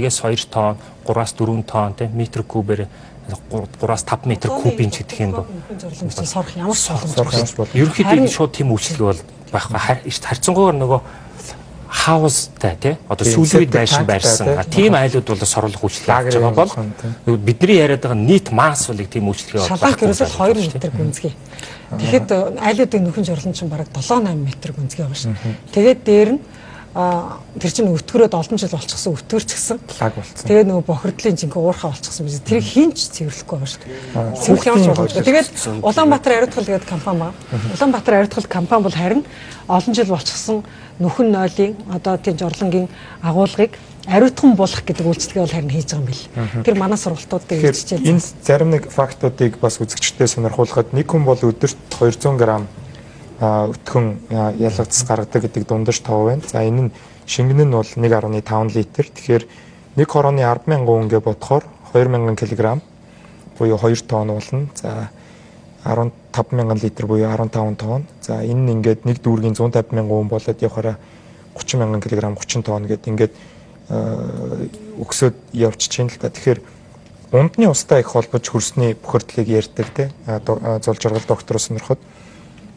1-2 тонн, 3-4 тонн тийм метр кубээр 3-5 метр кубын ч гэдэг юм бол сорох ямар ч боломжтой. Ерөнхийдөө шууд тийм үйлчлэг бол байхгүй. Харьцангуйгаар нөгөө хаустай тий одоо сүүлийн үед байрсан тийм айлууд бол сорлох үйлчлэг хийж байгаа бол бидний яриад байгаа нийт масс болыг тийм үйлчлэгээ шаланг ерөөсөө 2 метр гүнзгий. Тэгэхэд айлуудын нөхөн жорлон чинь бараг 7-8 метр гүнзгий байгаа шүү. Тэгээд дээр нь тэр чинь өтгөрөөд олон жил болчихсон өтгөрч гисэн лаг болцсон. Тэгээд нөгөө бохирдлын жинхэнэ уурхаа болчихсон биз. Тэрийг хинч цэвэрлэхгүй байгаа шүү. Цэвэрлэх ямар ч боломжтой. Тэгээд Улаанбаатар ариутгал гэдэг компани байна. Улаанбаатар ариутгал компани бол харин олон жил болчихсон нөхөн нойлын одоо тийм жорлонгийн агуулгыг ариутхан болох гэдэг үйлчлэгээ бол харин хийж байгаа юм бил. Тэр манай сургалтуудыг хийж байна. Энэ зарим нэг фактуудыг бас үзэгчдэд сонирхуулахад нэг хүн бол өдөрт 200 г өтгөн ялгадас гаргадаг гэдэг дундаж тоо байна. За энэ нь шингэн нь бол 1.5 литр. Тэгэхээр нэг хорооны 10,000 хүн гэ бодохоор 2,000 кг буюу 2 тонн болно. За 15,000 литр буюу 15 тонн. За энэ нь ингээд нэг дүүргийн 150,000 хүн болоод явахаараа 30,000 кг 30 тонн гэдэг ингээд өгсөд явчих чинь л та. Тэгэхээр ундны устай их холбож хөрсний бохирдлыг ярьдаг те зол жаргал доктороос сонирхоод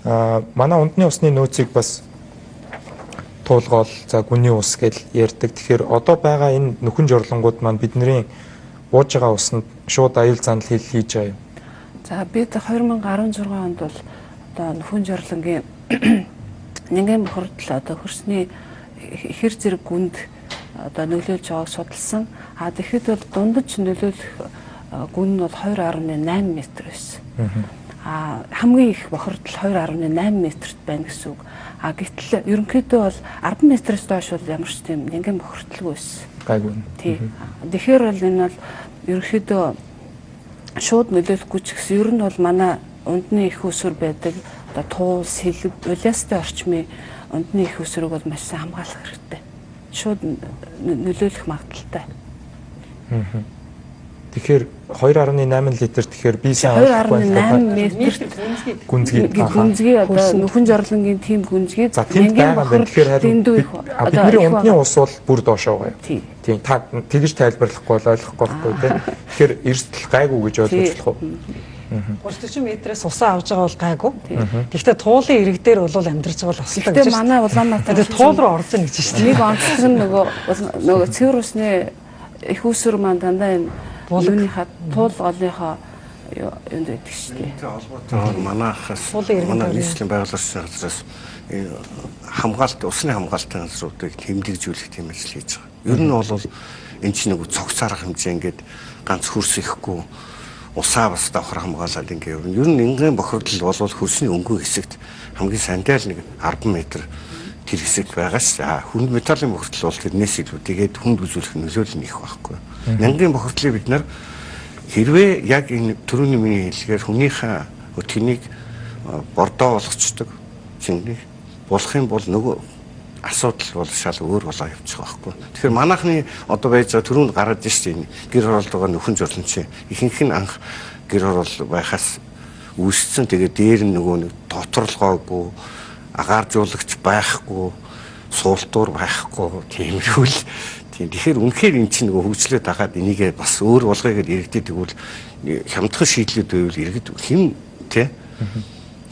манай ундны усны нөөцийг бас туулгаал за гүний ус гэж ярьдаг. Тэгэхээр одоо байгаа энэ нөхөн жорлонгууд маань бидний бууж байгаа усанд шууд аюул занал хийж байгаа юм. За бид 2016 онд бол одоо нөхөн жорлонгийн нэгэн бохирдол одоо хөрсний хэр зэрэг гүнд одоо нөлөөлж байгааг судалсан. Тэгэхэд бол дундаж нөлөөлөх гүн нь бол 2.8 метр байсан. Хамгийн их бохирдол 2.8 метрт байна гэсэн үг. Гэтэл ерөнхийдөө бол 10 метрээс доош бол ямар ч тийм нэгэн бохирдолгүй байсан. Гайгүй. Тий. Тэгэхээр бол энэ бол ерөнхийдөө шууд нөлөөлөхгүй ч гэсэн ер нь бол манай ундны их усүр байдаг одоо туул, сэлэг, улиастай орчмын ундны их усүрийг бол маш сайн хамгаалах хэрэгтэй. Шууд нөлөөлөх магадaltaй. Тэгэхээр 2.8 литр тэгэхээр би сайн 2.8 метр гүнзгий одоо нөхөн жорлонгийн тийм гүнзгий нэг бохирдол харин бидний ундны ус бол бүр доошоо байгаа юм. Тийм та тэгж тайлбарлахгүй бол ойлгохгүй байхгүй тийм. Тэгэхээр эрсдэл гайгүй гэж ойлгож болох уу? 30 метрээс усаа авж байгаа бол гайгүй. Гэхдээ туулын ирэг дээр бол амьдарч байгаа бол асуултаа гэж. Тэгээ манай Улаанбаатар туул руу орсон гэж байна. Нэг онцлог нөгөө цэвэр усны их усүр маань дандаа энэ юуныхаа туул голынхаа юунд байдаг шүү дээ. Тэгээ холбоотой манайхаас манай нийслэлийн байгууллагын газраас хамгаалалт усны хамгаалтын газруудыг тэмдэглэжүүлэх тийм ажил хийж байгаа. Ер нь бол энэ чинь нэг цогцарах хэмжээ ингээд ганц хөрс ихгүй усаа бас давхар хамгаалаад ингээ явна. Ер нь ингийн бохирдол бол хөрсний өнгөө хэсэгт хамгийн сандал нэг 10 метр тэр хэсэг байгаа ш. Хүнд металлын бохирдол бол тэрнээс илүү тэгээд хүнд үзүүлэх нөлөөлөл нь их байхгүй. Нянгийн бохирдлыг бид нар хэрвээ яг энэ түрүүний миний хэлгээр хүнийхээ өтгөнийг бордоо болгочдөг шингэх болох юм бол нөгөө асуудал бол шал өөр болоо явчих байхгүй. Тэгэхээр манайхны одоо байж байгаа түрүүнд гараад ирсэн гэр оролд байгаа нөхөн жорлонч ихэнх нь анх гэр орол байхаас үүссэн. Тэгээд дээр нь нөгөө нэг доторлогоогүй агааржуулагч байхгүй, суултуур байхгүй тиймэрхүү л тийм. Тэгэхээр үнэхээр эн чинь нөгөө хөгжлөд хагаад энийгээ бас өөр болгоё гэдээ иргэдэд тэгвэл хямдхан шийдлүүд байвал иргэд хэн тий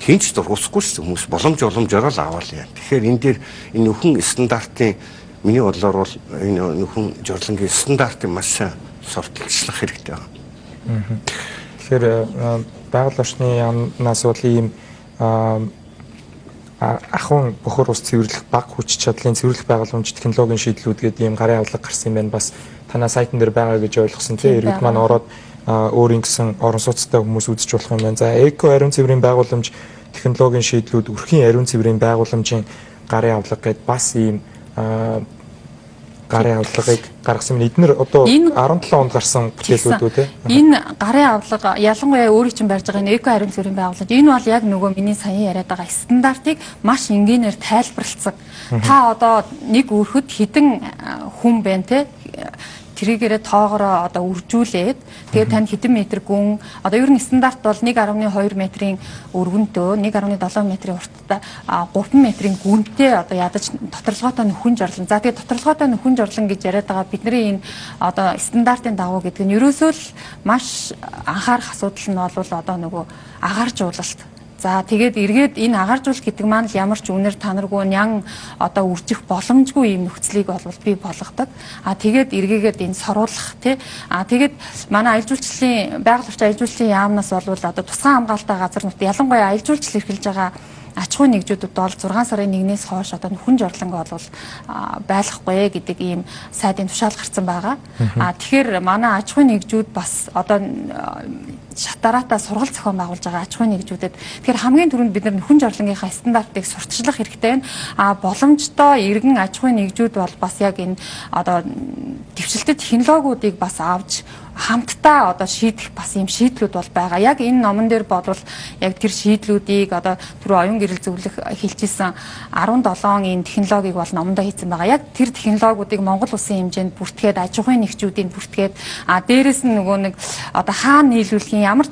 хинч дургусахгүй шүү хүмүүс боломжоор л аваад яа. Тэгэхээр энэ дээр энэ нөхөн стандартын миний бодлоор бол энэ нөхөн жорлонгийн стандартыг маш сайн сурталчлах хэрэгтэй байна. Тэгэхээр байгаль орчны яамнаас бол ийм ахын бохор ус цэвэрлэх баг хүч чадлын цэвэрлэх байгууламж технологийн шийдлүүд гэдэг ийм гарын авлага гарсан юм байна. Бас танаа сайтн дээр байгаа гэж ойлгосон тийм иргэд маань ороод өөрийн гэсэн орон сууцтай хүмүүс үзэж болох юм байна. За эко ариун цэврийн байгууламж технологийн шийдлүүд өрхийн ариун цэврийн байгууламжийн гарын авлага гэдээ бас ийм гарын авлагыг гаргасан юм. Эднэр одоо 17 онд гарсан бүтээлүүд үү те. Энэ гарын авлага ялангуяа өөрийн чинь барьж байгаа энэ эко ариун цэврийн байгууламж энэ бол яг нөгөө миний сая яриад байгаа стандартыг маш энгийнээр тайлбарлацсан. Та одоо нэг өрхөд хідэн хүн байна те. тэрийгээрээ тоогоороо одоо үржүүлээд тэгээд тань хэдэн метр гүн одоо ер нь стандарт бол 1.2 метрийн өргөнтөө 1.7 метрийн урттай 3 метрийн гүнтэй одоо ядаж доторлогоотой нөхөн жорлон. За тэгээд доторлогоотой нөхөн жорлон гэж яриад байгаа бидний энэ одоо стандартын дагуу гэдэг нь ерөөсөө л маш анхаарах асуудал нь бол одоо нөгөө агааржуулалт. За тэгээд эргээд энэ агааржуулалт гэдэг маань ямар ч үнээр танаргүй нян одоо үржих боломжгүй юм нөхцөлийг бол бий болгодог. Тэгээд эргээгээд энэ соруулах тий. Тэгээд манай аялал жуулчлалын байгаль орчин аялал жуулчлалын яамнаас бол одоо тусгай хамгаалалтаа газар нут ялангуяа аялал жуулчлал эрхэлж байгаа аж ахуйн нэгжүүдэд бол 6 сарын 1-ээс хойш одоо нөхөн жорлонг бол байлгахгүй гэдэг ийм сайдын тушаал гарсан байгаа. Тэгэхээр манай аж ахуйн нэгжүүд бас одоо шатараатаа сургалт зохион байгуулж байгаа аж ахуйн нэгжүүдэд тэгэхээр хамгийн түрүүнд бид нар нөхөн жорлонгийнхаа стандартыг сурталчлах хэрэгтэй байна. Боломжтой иргэн аж ахуйн нэгжүүд бол бас яг энэ одоо дэвшилтэт технологиудыг бас авч хамтдаа одоо шийдэх бас юм шийдлүүд бол байгаа. Яг энэ номон дээр бодвол яг тэр шийдлүүдийг одоо түрүү оюун гэрэл зөвлөх хэлжсэн 17 энэ технологиг бол номондоо хийсэн байгаа. Яг тэр технологиудыг Монгол улсын хэмжээнд бүртгээд аж ахуйн нэгжүүдийн бүртгээд дээрэс нь нөгөө нэг одоо хаана нийлүүлэх ямар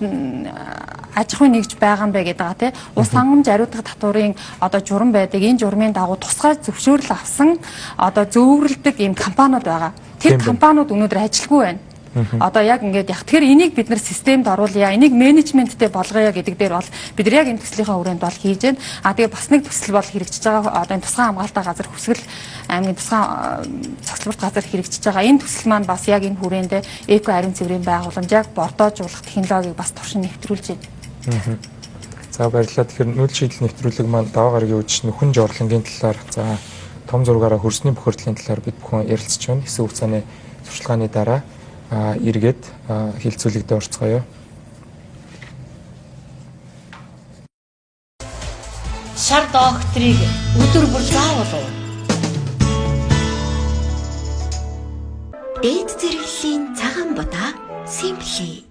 аж ахуйн нэгж байгаа юм бэ гэдэг байгаа тий. Ус хангамж ариутгах татварын одоо журам байдаг. Энэ журмын дагуу тусгай зөвшөөрөл авсан одоо зөөврөлдөг ийм компаниуд байгаа. Тэр компаниуд өнөөдөр ажилгүй байна. Одоо яг ингээд яг тэгэхээр энийг бид нар системд оруулъя, энийг менежменттэй болгоё гэдэг дээр бол бид нар яг энэ төслийнхаа хүрээнд бол хийж байна. Тэгээ бас нэг төсөл бол хэрэгжиж байгаа. Одоо энэ тусгай хамгаалалтаа газар Хүсгэл аймгийн тусгай цогцлборт газар хэрэгжиж байгаа. Энэ төсөл маань бас яг энэ хүрээндээ эко ариун цэврийн байгууламж яг бордоожуулах технологиг бас туршин нэвтрүүлж байна. За баярлалаа. Тэгэхээр нүүл шийдэл нэвтрүүлэг маань даваа гарагийн үдшин нөхөн жорлонгийн талаар за том зургаараа хөрсний бохирдлын талаар бид бүхэн ярилцж байна. Хэсэг хугацааны туршлагын дараа эргээд хилцүүлэгдээ орцгоё. Шар докторыг өдөр бүр заавал. Дээд зэрэглэлийн цагаан будаа Simply.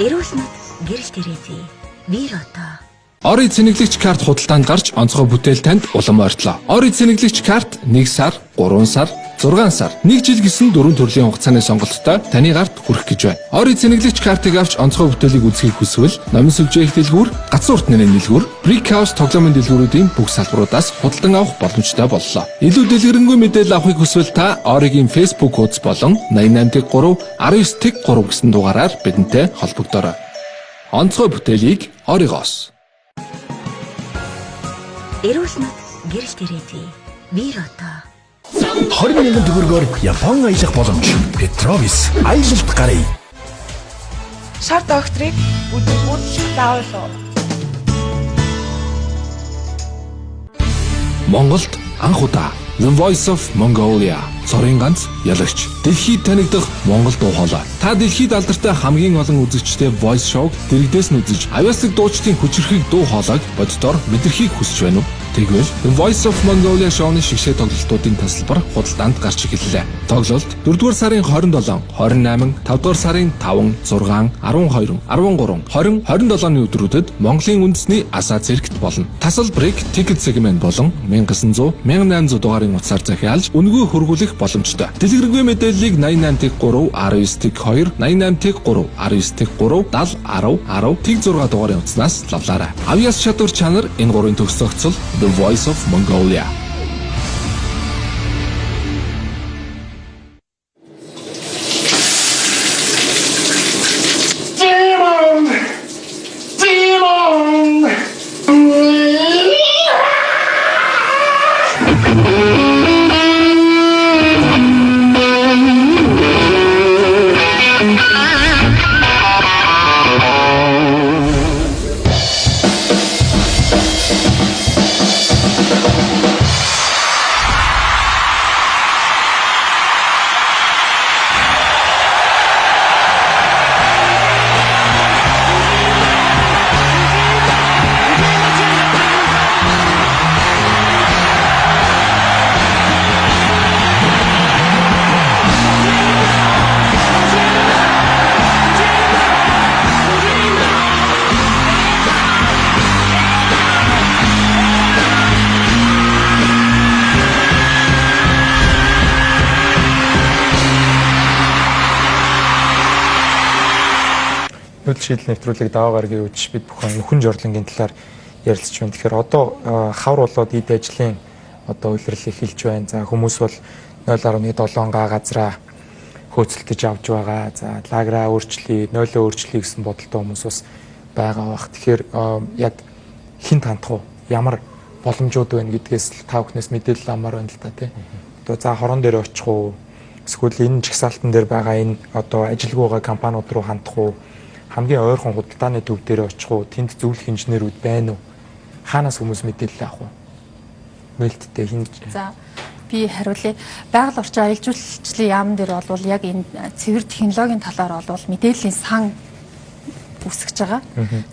Эрүүл мэнд гэрэлт ирээдүй. Вирото. Ори цэнэглэгч карт худалдаанд гарч онцгой бүтээл танд улам ойртлоо. Ори цэнэглэгч карт 1 сар, 3 сар, 6 сар, 1 жил гэсэн 4 төрлийн хугацааны сонголттой таны гарт хүрэх гэж байна. Ори цэнэглэгч картыг авч онцгой бүтээлийг үзэхийг хүсвэл номын сүлжээх дэлгүүр, газар урт нэрийн дэлгүүр, Brick House тоглоомын дэлгүүрүүдийн бүх салбаруудаас худалдан авах боломжтой боллоо. Илүү дэлгэрэнгүй мэдээлэл авахыг хүсвэл та Оригийн Facebook хуудас болон 88-3 19-3 гэсэн дугаараар бидэнтэй холбогдорой. Онцгой бүтээлийг Оригоос. Эрүүл мэнд гэрэлт ирээдүй. Вирото. 20,000 төгрөгөөр Япон аялах боломж. Петровис аялалд гарыг. Шар докторыг өдөр бүр заавал. Монголд анх удаа The Voice of Mongolia цорын ганц ялагч дэлхийд танигдах Монгол дуу хоолой. Та дэлхийд алдартай хамгийн олон үзэгчтэй Voice Show дэрэгдээс нь үзэж авьяаслаг дуучдын хүчрхэг дуу хоолойг боддоор мэдрэхийг хүсэж байна уу? Тэгвэл The Voice of Mongolia show-ны шигшээ тоглолтуудын тасалбар худалдаанд гарч эхэллээ. Тоглолт 4-р сарын 27, 28, 5-р сарын 5, 6, 12, 13, 20, 27-ны өдрүүдэд Монголын үндэсний Асаа циркт болно. Тасалбарыг Ticket segment болон 1900, 1800 дугаарын утсаар захиалж үнэгүй хөргүүлэх боломжтой. Дэлгэрэнгүй мэдээллийг 88-3, 19-2, 88-3, 19-3, 70, 10, 10, 6 дугаарын утаснаас лавлаарай. Авьяас чадвар чанар энэ гурвын төгс зохицол The Voice of Mongolia. эхнүүд шийдэл нэвтрүүлэг даваа гарагийн үуч бид бүхэн нөхөн жорлонгийн талаар ярилцж байна. Тэгэхээр одоо хавар болоод эд ажлын одоо үйлрэл эхэлж байна. За хүмүүс бол 0.7 га газраа хөөцөлдөж авч байгаа. За лагераа өөрчлөе, нойлоо өөрчлөе гэсэн бодолтой хүмүүс бас байгаа бах. Тэгэхээр яг хин тандах уу? Ямар боломжууд байна гэдгээс та бүхнээс мэдээлэл амар байна л та тий. Одоо за хорон дээр очих уу? Эсвэл энэ жагсаалтан дээр байгаа энэ одоо ажилгүйгаа компаниуд руу хандах уу? Хамгийн ойрхон худалдааны төв дээр очих уу? Тэнд зөвлөх инженерүүд байна уу? Хаанаас хүмүүс мэдээлэл авах уу? Мэйлттэй хин. За би хариулъя. Байгаль орчин аялал жуулчлалын яамн дээр бол яг энэ цэвэр технологийн талаар бол мэдээллийн сан үсгэж байгаа.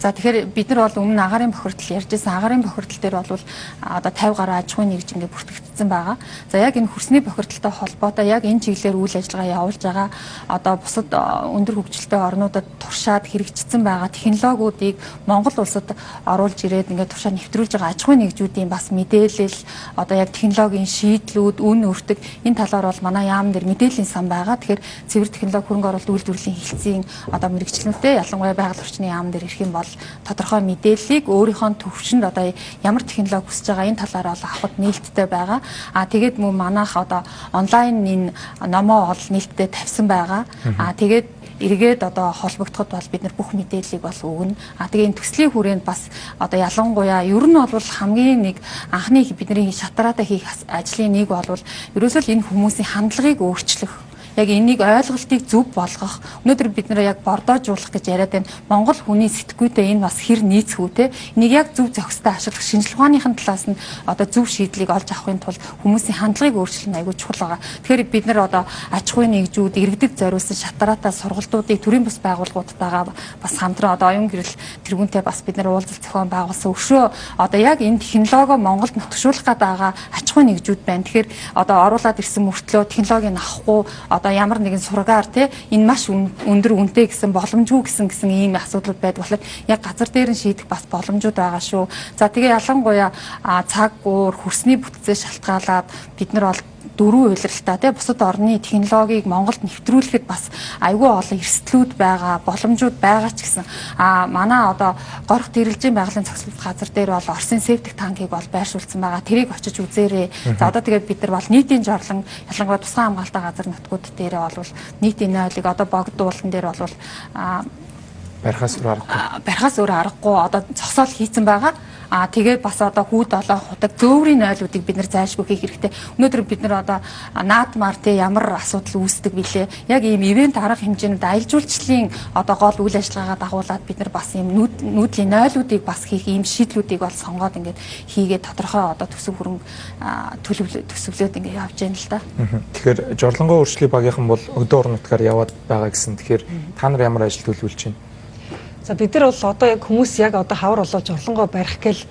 За тэгэхээр бид нар бол өмнө агаарын бохирдол ярьж байсан. Агаарын бохирдол дээр бол одоо 50 гаруй аж ахуйн нэгж ингээ бүртгэгдсэн байгаа. За яг энэ хөрсний бохирдолтой холбоотой яг энэ чиглэлээр үйл ажиллагаа явуулж байгаа. Одоо бусад өндөр хөгжилтэй орнуудад туршаад хэрэгжиж байгаа технологиудыг Монгол улсад оруулж ирээд ингээ туршаа нэвтрүүлж байгаа аж ахуйн нэгжүүдийн бас мэдээлэл одоо яг технологийн шийдлүүд, үн өртөг энэ талаар бол манай яам дээр мэдээллийн сан байгаа. Тэгэхээр цэвэр технологи хөрөнгө оруулалт үйлдвэрлэлийн хэлтсийн одоо мэрэгчлэнтэй ялангуяа байгаль орчны яам дээр ирэх юм бол тодорхой мэдээллийг өөрийнхөө төвшөнд одоо ямар технологи хүсэж байгаа энэ талаар бол авахд нээлттэй байгаа. Тэгээд мөн манайх одоо онлайн энэ номоо ол нээлттэй тавьсан байгаа. Тэгээд эргээд одоо холбогдоход бол бид нар бүх мэдээллийг бол өгнө. Тэгээ энэ төслийн хүрээнд бас одоо ялангуяа ер нь бол хамгийн нэг анхны бидний шатараатай хийх ажлын нэг бол ерөөсөө л энэ хүмүүсийн хандлагыг өөрчлөх. Яг энийг ойлголтыг зөв болгох. Өнөөдөр бид нэр яг бордоожуулах гэж яриад байна. Монгол хүний сэтгүүтэй энэ бас хэр нийцэх үү те. Энийг яг зөв зохистой ашиглах шинжилгээ ухааныхын талаас нь одоо зөв шийдлийг олж авахын тулд хүмүүсийн хандлагыг өөрчлөх нь аягүй чухал байгаа. Тэгэхээр бид нар одоо аж ахуйн нэгжүүд, иргэдэд зориулсан шатараатай сургалтуудыг төрийн бус байгууллагуудтайгаа бас хамтран одоо оюун гэрэл тэргүүнтэй бас бид нар уулзалт зохион байгуулсан. Өшөө одоо яг энэ технологи Монголд нутагшуулах гээд байгаа аж ахуйн нэгжүүд байна. Тэгэхээр одоо оруулаад ирсэн мөртлөө технологиг авахгүй одоо ямар нэгэн сургаар те энэ маш өндөр үнэтэй гэсэн боломжгүй гэсэн ийм асуудлууд байдаг болохоор яг газар дээр нь шийдэх бас боломжууд байгаа шүү. За тэгээ ялангуяа цаг уур хөрсний бүтцээс шалтгаалаад бид нар бол дөрвөн уйлралтай те бусад орны технологиг Монголд нэвтрүүлэхэд бас айгүй олон эрсдлүүд байгаа, боломжууд байгаа ч гэсэн манай одоо горох тэрэлжийн байгалийн цогцлолт газар дээр бол Оросын септик танкийг бол байршуулсан байгаа. Тэрийг очиж үзээрэй. За одоо тэгээд бид нар бол нийтийн жорлон ялангуяа тусгай хамгаалалтаа газар нутгууд дээр бол нийтийн нойлыг одоо богдуулан дээр бол барихаас өөр аргагүй одоо зогсоол хийцэн байгаа. Тэгээд бас одоо хүүд олон худаг зөөврийн нойлуудыг бид нар зайлшгүй хийх хэрэгтэй. Өнөөдөр бид нар одоо наадмаар те ямар асуудал үүсдэг билээ. Яг ийм ивент арга хэмжээнд аялал жуулчлалын одоо гол үйл ажиллагаагаа дагуулад бид нар бас ийм нүүдлийн нойлуудыг бас хийх ийм шийдлүүдийг бол сонгоод ингээд хийгээд тодорхой одоо төсөв хөрөнгө төсөвлөөд ингээд явж байна л да. Тэгэхээр жорлонгоо өөрчлөлийн багийнхан бол өдөө орон нутгаар яваад байгаа гэсэн. Тэгэхээр та нар ямар ажил төлөвлөж байна? За бид нар бол одоо яг хүмүүс яг одоо хавар болоо жорлонгоо барих гээл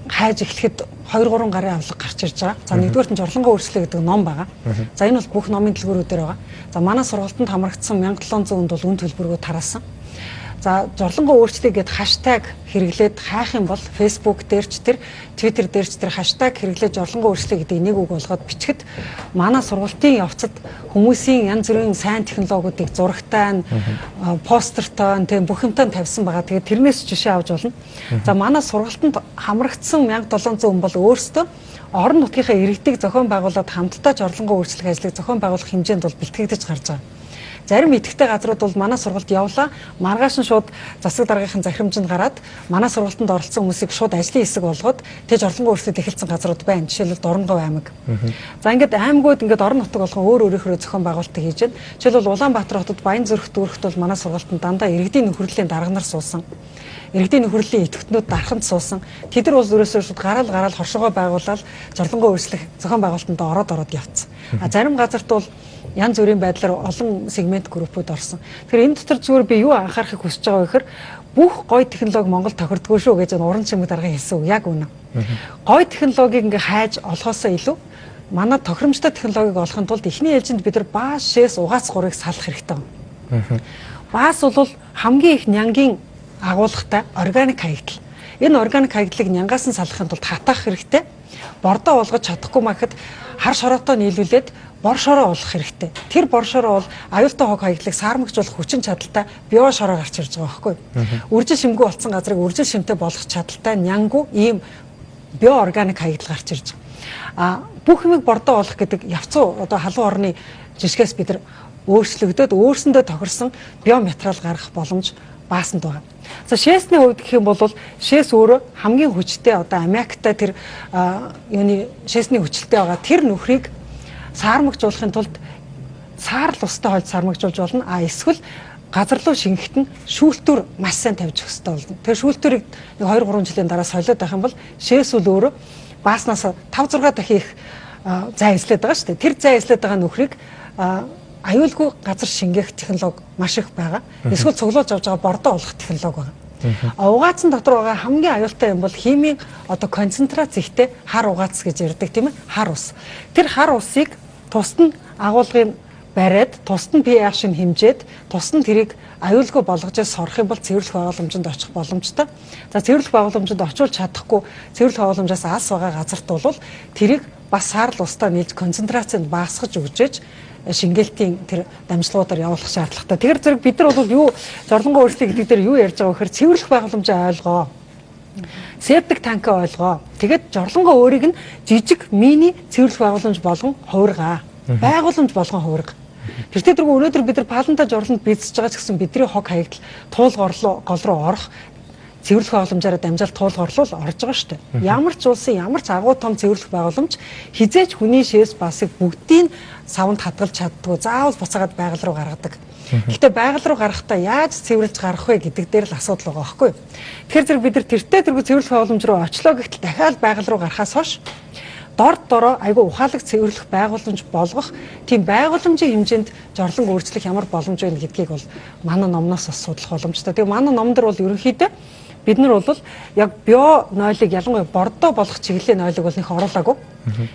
хайж эхлэхэд 2-3 гарын авлага гарч ирж байгаа. За нэгдүгээр нь жорлонгоо өөрчлөлт гэдэг ном байгаа. За энэ бол бүх номын дэлгүүрүүдээр байгаа. За манай сургалтанд хамрагдсан 1700 хүнд бол үн төлбөргөө тараасан. За жорлонгоо өөрчлөе гэд хаштаг хэрэглээд хайх юм бол Facebook дээр ч тэр Twitter дээр ч тэр хаштаг хэрэглээд жорлонгоо өөрчлөе гэдэг нэг үг болгоод бичгэд манай сургалтын явцад хүмүүсийн янз бүрийн сайн технологиудыг зурагтай нь постертой тийм бүх юмтай тавьсан байгаа. Тэгээд тэрнээс жишээ авч болно. За манай сургалтанд хамрагдсан 1700 хүн бол өөрсдөө орон нутгийнхаа иргэдийг зохион байгуулад хамтдаа жорлонгоо өөрчлөх ажлыг зохион байгуулах хэмжээнд бол бэлтгэгдэж гарч байгаа. Зарим идэвхтэй газрууд бол манай сургалт явлаа. Маргааш нь шууд засаг даргын захирамжинд гараад манай сургалтанд оролцсон хүмүүсийг шууд ажлын хэсэг болгоод тэг жорлонгоо өөрчлөлт эхэлсэн газрууд байна. Жишээлбэл Дорногов аймаг. За ингээд аймагуд ингээд орон нутаг болгон өөр өөрийнхөө зохион байгуулалтыг хийж байна. Жишээлбэл Улаанбаатар хотод Баянзүрх дүүрэгт бол манай сургалтанд дандаа иргэдийн нөхөрлөлийн дарга нар суусан. Иргэдийн нөхөрлөлийн идэвхтнүүд дарханд суусан. Тэд нар бол ерөөсөө шууд гараал хоршоогоо байгуулаад жорлонгоо өөрчлөх зохион байгуулалтанд ороод явцсан. Зарим газарт бол янз бүрийн байдлаар олон сегмент группүүд орсон. Тэгэхээр энэ дотор зүгээр би юу анхаарахыг хүсэж байгаа вэ гэхээр бүх гоё технологи Монгол тохирдгүй шүү гэж уран чимэг дарга хэлсэн үг яг үнэ. Гоё технологиг ингээ хайж олохоосоо илүү манай тохиромжтой технологиг олохын тулд эхний ээлжинд бид нар бааш шээс угаац гурыг салах хэрэгтэй байна. Баас бол хамгийн их нянгийн агуулгатай органик хаягдал. Энэ органик хаягдлыг нянгаас нь салахын тулд хатаах хэрэгтэй. Бордоо болгож чадахгүй махад хар шороотоо нийлүүлээд бор шороо олох хэрэгтэй. Тэр бор шороо бол аюултай хог хаягдлыг саармагжуулах хүчин чадалтай био шороо гарч ирж байгаа байхгүй. Үржил шимгүй болсон газрыг үржил шимтэй болгох чадалтай нянгүй ийм био органик хаягдал гарч ирж байгаа. Бүх юмыг бордоо олох гэдэг явцуу одоо халуун орны жишгээс бид нар өөрчлөгдөд өөрсөндөө тохирсон биоматериал гаргах боломж баасанд байгаа. За шээсний хувьд гэх юм бол шээс өөрөө хамгийн хүчтэй одоо аммиактай тэр юуны шээсний хүчтэй байгаа тэр нөхрийг саармагжуулахын тулд саарл устай хойд саармагжуулж болно. Эсвэл газар руу шингэхэд нь шүүлтүр маш сайн тавьж өгөх хэрэгтэй болно. Тэр шүүлтүрийг 2-3 жилийн дараа солиод байх юм бол шээс үл өөрөө бааснаас 5-6 дахин их зай эслээд байгаа шүү дээ. Тэр зай эслээд байгаа нөхрийг аюулгүй газар шингээх технологи маш их байгаа. Эсвэл цуглуулж авч байгаа бордоо олох технологи байгаа. Угаацсан дотор байгаа хамгийн аюултай юм бол химийн одоо концентрац ихтэй хар угаац гэж ярьдаг тийм ээ, хар ус. Тэр хар усыг тусад нь агуулгын бариад, тусад нь pH-ийг хэмжээд, тусад нь тэрийг аюулгүй болгож сорох юм бол цэвэрлэх байгууламжинд очих боломжтой. За цэвэрлэх байгууламжинд очиулж чадахгүй, цэвэрлэх байгууламжаас алс байгаа газарт бол тэрийг бас саарл устаа нийлж концентрацийг багасгаж өгчээж шингээлтийн тэр дамжлагуудаар явуулах шаардлагатай. Тэгэхээр зэрэг бид нар бол юу зорлонгоо өөрчлөлт гэдэг дээр юу ярьж байгаа вэ гэхээр цэвэрлэх байгууламжаа ойлгоо. Септик танка ойлгоо. Тэгээд жорлонгоо өөрийг нь жижиг мини цэвэрлэх байгууламж болгон хувиргаа. Байгууламж болгон хувирга. Тэртээ дэргүү өнөөдөр бид нар паланта жорлонд бийцэж байгаа ч гэсэн бидний хог хаягдал туулгоорлоо гол руу орох цэвэрлэх байгууламжаараа дамжаал туулгоорлол орж байгаа шүү дээ. Ямар ч улсын ямар ч агуу том цэвэрлэх байгууламж хизээч хүний шээс басыг бүгдийг савнд хадгалж чаддгүй заавал буцаагаад байгаль руу гаргадаг. Гэхдээ байгаль руу гарахдаа яаж цэвэрлж гарах вэ гэдэг дээр л асуудал байгаа байхгүй юу? Тэгэхээр зэрэг бид нар тэртээ тэргүй цэвэрлэх байгууламж руу очлоо гэтэл дахиад байгаль руу гарахаас хойш дороо айгүй ухаалаг цэвэрлэх байгууламж болгох тийм байгууламжийн хэмжээнд жорлон өөрчлөх ямар боломж байна гэдгийг бол манай номноос бас судлах боломжтой. Тэгээ манай номдэр бол ерөнхийдөө бид нар бол яг био нойлыг ялангуяа бордоо болох чиглэлийн нойлыг бол нэх оруулаагүй.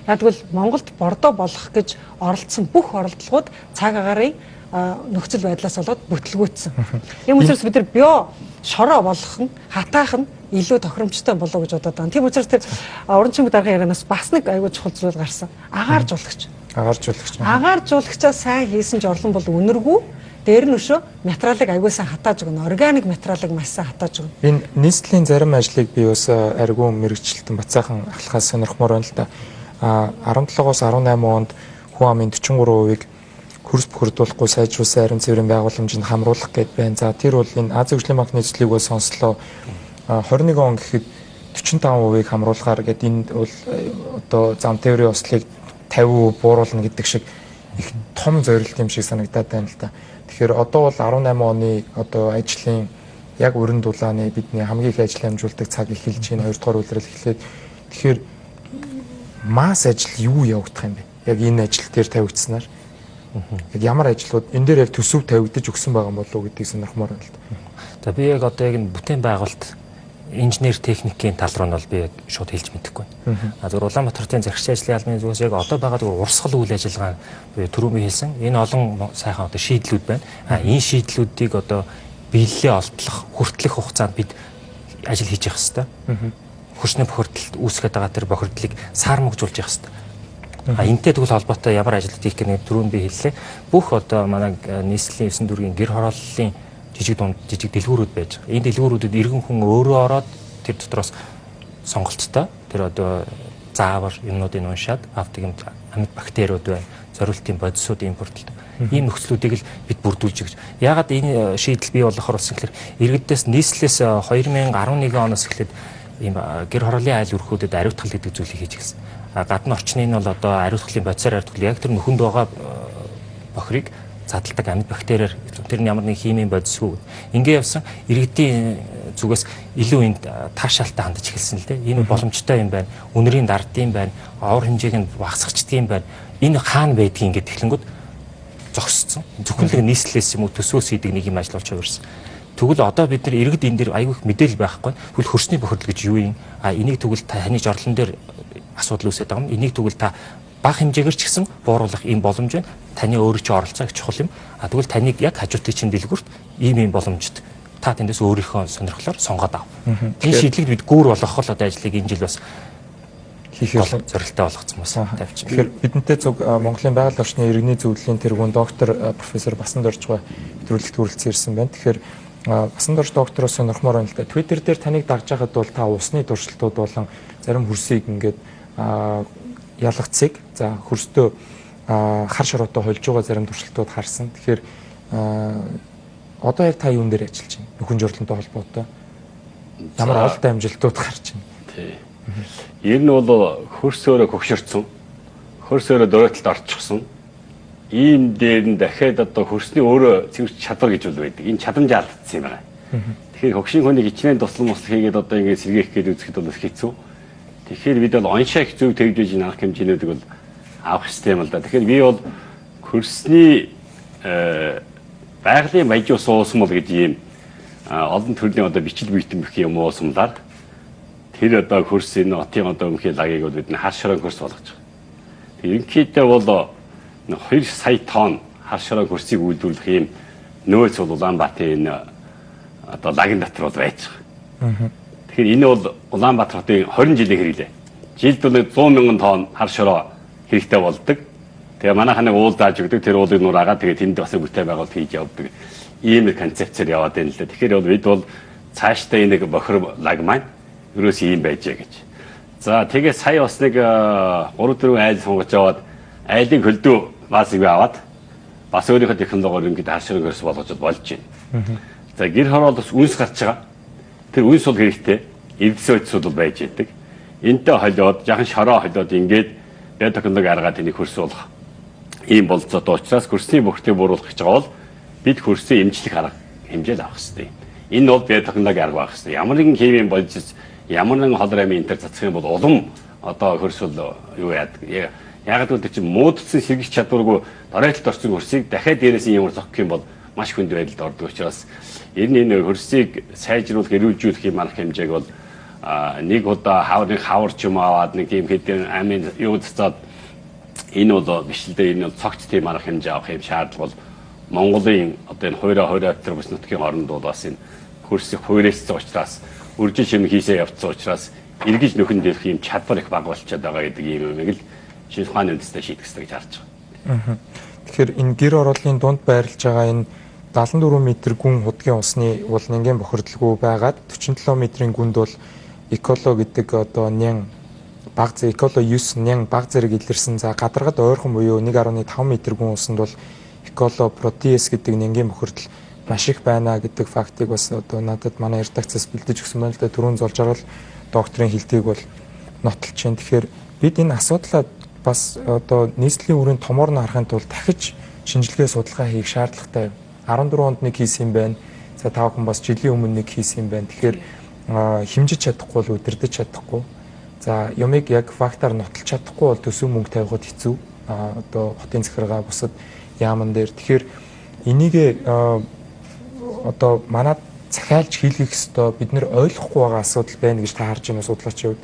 Яг тэгвэл Монголд бордоо болох гэж оролцсон бүх оролдлогууд цаг агаарын нөхцөл байдлаас болоод бүтлгүүцсэн. Ийм учраас бид нар био шороо болгох нь хатаах нь илүү тохиромжтой болов гэж бодоод байна. Тийм учраас тэр уран чимэг даргын ярианаас бас нэг аягүй чухал зүйл гарсан. Агаар жуулагч. Агаар жуулагчаа сайн хийсэн жорлон бол үнэргүй. Дээр нь өшөө материалыг аягүй сайн хатааж өгнө. Органик материалыг маш сайн хатааж өгнө. Энэ нийслэлийн зарим ажлыг би бас аргуу мэрэгчлэлтэн бацаахан ахлахаас сонирхмоор байна л да. 17-оос 18 онд хүн амын 43%-ийг хөрс бохирдуулахгүй сайжруулсан харин цэврийн байгууламжинд хамруулах гэд байна. За тэр бол энэ Азийн хөгжлийн банкны эзлэлийг бол сонслоо. 21 он гэхэд 45%-ийг хамруулахаар гэд энэ бол одоо зам тээврийн ослыг 50% бууруулна гэдэг шиг их том зорилт юм шиг санагдаад байна л да. Тэгэхээр одоо бол 18 оны одоо ажлын яг өрн дулааны бидний хамгийн их ажил амжуулдаг цаг эхэлж байна. 2 дугаар үйлрэл эхлээд тэгэхээр масс ажил юу явагдах юм бэ? Яг энэ ажил дээр тавигдсанаар яг ямар ажлууд энэ дээр яг төсөв тавигдаж өгсөн байгаа болов уу гэдгийг сонирхмоор байна л да. За би яг одоо яг энэ бүтээн байгуулалт инженер техникийн тал руу нь бол би яг шууд хэлж мэдэхгүй байна. Зөвхөн Улаанбаатарын зарчим ажлын албаны зүгээс яг одоо байгаа зөвхөн урсгал үйл ажиллагаа түрүүний хэлсэн энэ олон сайхан одоо шийдлүүд байна. Энэ шийдлүүдийг одоо биелэлээ олдлох хүртэлх хугацаанд бид ажил хийж явах хэрэгтэй. Хөрсний бохирдолд үүсгэж байгаа тэр бохирдлыг саармагжуулж явах хэрэгтэй. Энтэй тэгвэл холбоотой ямар ажил хийх гэх түрүүнд би хэллээ. Бүх одоо манай нийслэлийн 9 дүүргийн гэр хорооллын жижиг дэлгүүрүүд байж байгаа. Энэ дэлгүүрүүдэд иргэн хүн өөрөө ороод тэр дотроос сонголттой тэр одоо заавар юмнуудыг уншаад авдаг юм амьд бактериуд байна. Зориултын бодисууд импортлдог. Ийм нөхцлүүдийг л бид бүрдүүлж өгч. Яагаад энэ шийдэл бий болохоор болсон гэхээр иргэдээс нийслэлээс 2011 оноос эхлээд ийм гэр хорооллын айл өрхүүдэд ариутгал гэдэг зүйлийг хийж гисэн. Гадны орчны нь бол одоо ариутгалын бодисоор ариутгал яг тэр нөхөнд байгаа бохирыг задалдаг амьд бактериар тэр нь ямар нэг химийн бодисгүй. Ингээ явсан иргэдийн зүгээс илүү энд таашаалтай хандж эхэлсэн л дээ. Энэ боломжтой юм байна. Үнэрийн дардсан байна. Овор хэмжээг нь багасгачдаг юм байна. Энэ хаана байдгийг ингээд техлэнгүүд зогссон. Зөвхөн л нийслэлээс юм уу төсвөөс хийдэг нэг юм ажил болж хувирсан. Тэгвэл одоо бид нар иргэд энэ дээр аягүй их мэдээлэл байхгүй. Тэгвэл хөрсний бохирдол гэж юу юм? Энийг тэгвэл таны жорлон дээр асуудал үүсээд байгаа юм. Энийг тэгвэл та бага хэмжээгээр ч гэсэн бууруулах ийм боломж байна. Таны өөрөө ч оролцоо их чухал юм. Тэгвэл таныг яг хажуутын чинь дэлгүүрт ийм боломжтой та тэндээс өөрийнхөө сонирхлоор сонгоод ав. Энэ шийдлийг бид гүүр болгох л одоо ажлыг энэ жил бас хийх зорилттой болгоцсон бас тавьж. Тэгэхээр бидэнтэй зөв Монголын байгаль орчны иргэний зөвлөлийн тэргүүн доктор профессор Басан Доржгой нэвтрүүлэгт хүрэлцэн ирсэн байна. Тэгэхээр Басан Дорж доктороос сонирхмоор байна л да. Twitter дээр таныг дагж байхад бол та усны туршилтууд болон зарим хөрсийг ингээд ялгацыг за хөрстөө хар шороотой холж байгаа зарим туршилтууд харсан. Тэгэхээр одоо яг та юун дээр ажиллаж байна? Нөхөн журлантай холбоотой ямар олдтой амжилтууд гарч байна? Тий. Ер нь бол хөрсөөрөө хөгшөрцөн. Хөрсөөрөө дөрөлтөд орчихсон. Ийм дээр нь дахиад одоо хөрсний өөрөө цэвэрч чадвар гэж бол байдаг. Энэ чадамж алдсан юм байна. Тэгэхээр хөгшин хүнийг ичнээн туслан муслах хийгээд одоо ингэ сэргээх гээд үзэхэд бол хэцүү. Тэгэхээр бид бол оншаах зөв тэгж байж наах хэмжээнүүдийг бол авах хэрэгтэй юм л да. Тэгэхээр би бол хөрсний байгалийн баяжуу суусмал гэж ийм олон төрлийн одоо бичил биетэн бэх юм уусмалаар тэр одоо хөрс энэ отын одоо өмхий лагийг бол бид хар шорон хөрс болгож байгаа. Ерөнхийдөө бол 2 сая тонн хар шорон хөрсийг үйлдвэрлэх ийм нөөц бол Улаанбаатарын энэ одоо лагын дотор бол байж байгаа. Тэгэхээр энэ бол Улаанбаатар хотын 20 жилийн хэрэглээ. Жилд бол 100 мянган тонн хар шороо хэрэгтэй болдог. Тэгээ манайхан нэг уул зааж өгдөг. Тэр уулыг нураагаад тэгээ тэнд бас бүтээн байгуулалт хийж явдаг. Ийм концепцээр яваад байна л да. Тэгэхээр бид бол цаашдаа энэ бохир лаг маань ерөөс ийм байжээ гэж. За тэгээ сая бас нэг 3-4 айл сонгож аваад айлын хөлдөө баасыг аваад бас өөрийнхөө технологиор ингээд хар шорон хөрс болгож болж байна. За гэр хороол бас үнс гарч байгаа. Тэр үнс бол хэрэгтэй. Эвдсөөц бол байж идэг. Энтэй холиод жахан шороо холиод ингээд технологи аргаад энийг хөрс болох ийм болцоод учраас хөрсний бохиртыг бууруулах гэж байгаа бол бид хөрсөө эмчлэх арга хэмжээл авах хэрэгтэй. Энэ бол технологи арга байх хэрэгтэй. Ямар нэгэн химийн болж ямар нэгэн холор амийн интер цацах юм бол улам одоо хөрс бол юу яадаг. Яг л чинь муудсан сэргийх чадваргүй доройтолд орсон хөрсийг дахиад дээрээс юм зогох юм бол маш хүнд байдалд ордог учраас ер нь энэ хөрсийг сайжруулах, эрүүлжүүлэх юм арга хэмжээг бол нэг удаа хаварч юм аваад нэг тийм хэдэн амийн юу цацаад энэ бол бичлэлдээ энэ бол цогц тийм арга хэмжээ авах юм шаардлага бол Монголын одоо энэ хуурай төрөс нутгийн оронд бол бас энэ хөрсийг хуурайсан учраас үржил шим хийсээ явцсан учраас эргэж нөхөн дээрх юм чадвар их бага болчиход байгаа гэдэг юм юмыг л шинэ ухааны үндэстэй шийдэх хэрэгтэй гэж харж байгаа. Тэгэхээр энэ гэр ороолын дунд байрлаж байгаа энэ 74 м гүн худгийн усны бол нингийн бохирдлгүй байгаад 47 м-ийн гүнд бол эколо гэдэг одоо нян баг зэрэг эколо 9 нян баг зэрэг илэрсэн за гадаргад ойрхон буюу 1.5 м гүн усанд бол эколо протеас гэдэг нингийн бохирдол маш их байна гэдэг фактыг бас одоо надад манай редакцаас бэлдэж өгсөн байна л да. Түрүүн зол жаргал докторийн хэлтгийг бол нотолж байна. Тэгэхээр бид энэ асуудлаа бас одоо нийслэлийн үрийн томоор нь харахын тулд дахиж шинжилгээ судалгаа хийх шаардлагатай. 14 онд нэг хийсэн юм байна. За тав хүн бас жилийн өмнө нэг хийсэн юм байна. Тэгэхээр хэмжиж чадахгүй бол удирдах чадахгүй. За юмыг яг фактаар нотолж чадахгүй бол төсөв мөнгө тавихад хэцүү. Одоо хотын захиргаа бусад яаман дээр. Тэгэхээр энийг одоо манад захиалж хийлгэх ёстой бид нэр ойлгохгүй байгаа асуудал байна гэж та харж байна судлаачийн хувьд.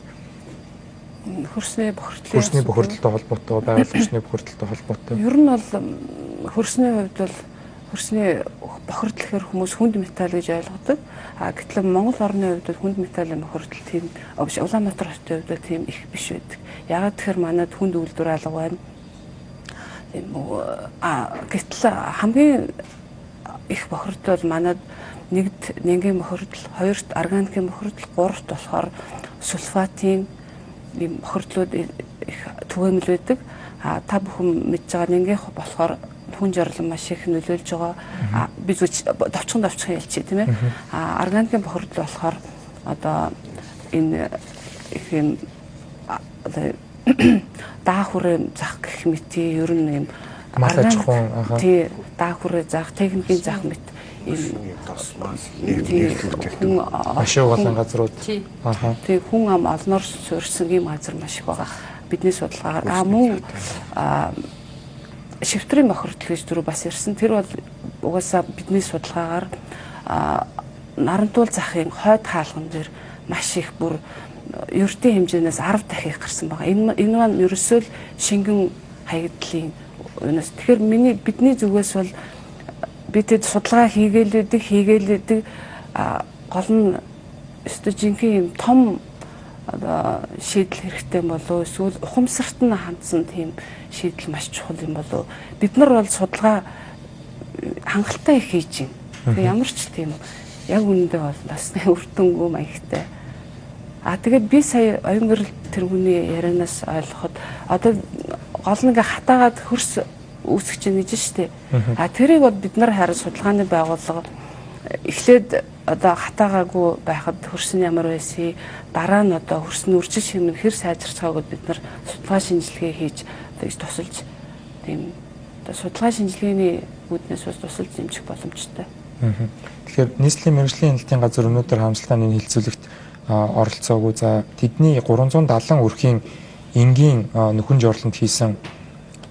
Хөрсний бохирдолтой холбоотой, байгаль орчны бохирдолтой холбоотой. Ер нь бол хөрсний хувьд бол хөрсний бохирдол гэхэр хүмүүс хүнд металл гэж ойлгодог. Гэтэл Монгол орны хувьд бол хүнд металлын бохирдол тийм биш. Улаанбаатар хотын хувьд тийм их биш байдаг. Ягаад тэгэхээр манад хүнд үйлдвэр алга байна. Гэтэл хамгийн их бохирдол манад нэгд нингийн бохирдол, хоёрт органикийн бохирдол, гуравт болохоор сульфатын ийм бохирдлууд их түгээмэл байдаг. Та бүхэн мэдж байгаа нингийнх болохоор хүн жарлан маш их нөлөөлж байгаа. Би довчхон ялчээ тийм ээ. Органикийн бохирдол болохоор одоо энэ их юм одоо даа хүрээ зах гэх мэт ер нь юм тий даа хүрээ зах техникийн зах мэт энэ тосмаас нэрвэрлүүлдэг маш их олон газрууд тий хүн ам олноор суурьсан юм газар маш их байгаа. Бидний судалгаагаар мөн шивтрийн бохирдол гэж түрүү бас ирсэн. Тэр бол угаасаа бидний судалгаагаар нарантуул захын хойд хаалган дээр маш их бүр ердийн хэмжээнээс 10 дахин гарсан байгаа. Энэ маань ерөөсөө л шингэн хаягдлын өнөөс. Тэгэхээр бидний зүгээс бол бидэд судалгаа хийгээлээдэг гол нь өстө жинхэнэ юм том одоо шийдэл хэрэгтэй болов эсвэл ухамсарт нь хандсан тийм шийдэл маш чухал юм болов. Бид нар бол судалгаа хангалттай их хийж байна. Тэгээ ямар ч тийм яг үнэндээ бол бас үр дүнгүй маягтай. Тэгээд би сая оюун гэрэл тэргүүний ярианаас ойлгоход одоо гол нэг хатаагаад хөрс үүсгэж байна гэж штэ. Тэрийг бол бид нар харин судалгааны байгууллага эхлээд одоо хатаагаагүй байхад хөрс нь ямар байсан, дараа нь одоо хөрс нь үржил шимнэ хэр сайжирч байгааг бид нар судалгаа шинжилгээ хийж тусалж тийм одоо судалгаа шинжилгээний үүднээс бас тусалж дэмжих боломжтой. Тэгэхээр нийслэлийн мэргэжлийн хяналтын газар өнөөдөр харамсалтай хилцүүлэгт оролцоогүй. За тэдний 370 өрхийн энгийн нөхөн жорлонд хийсэн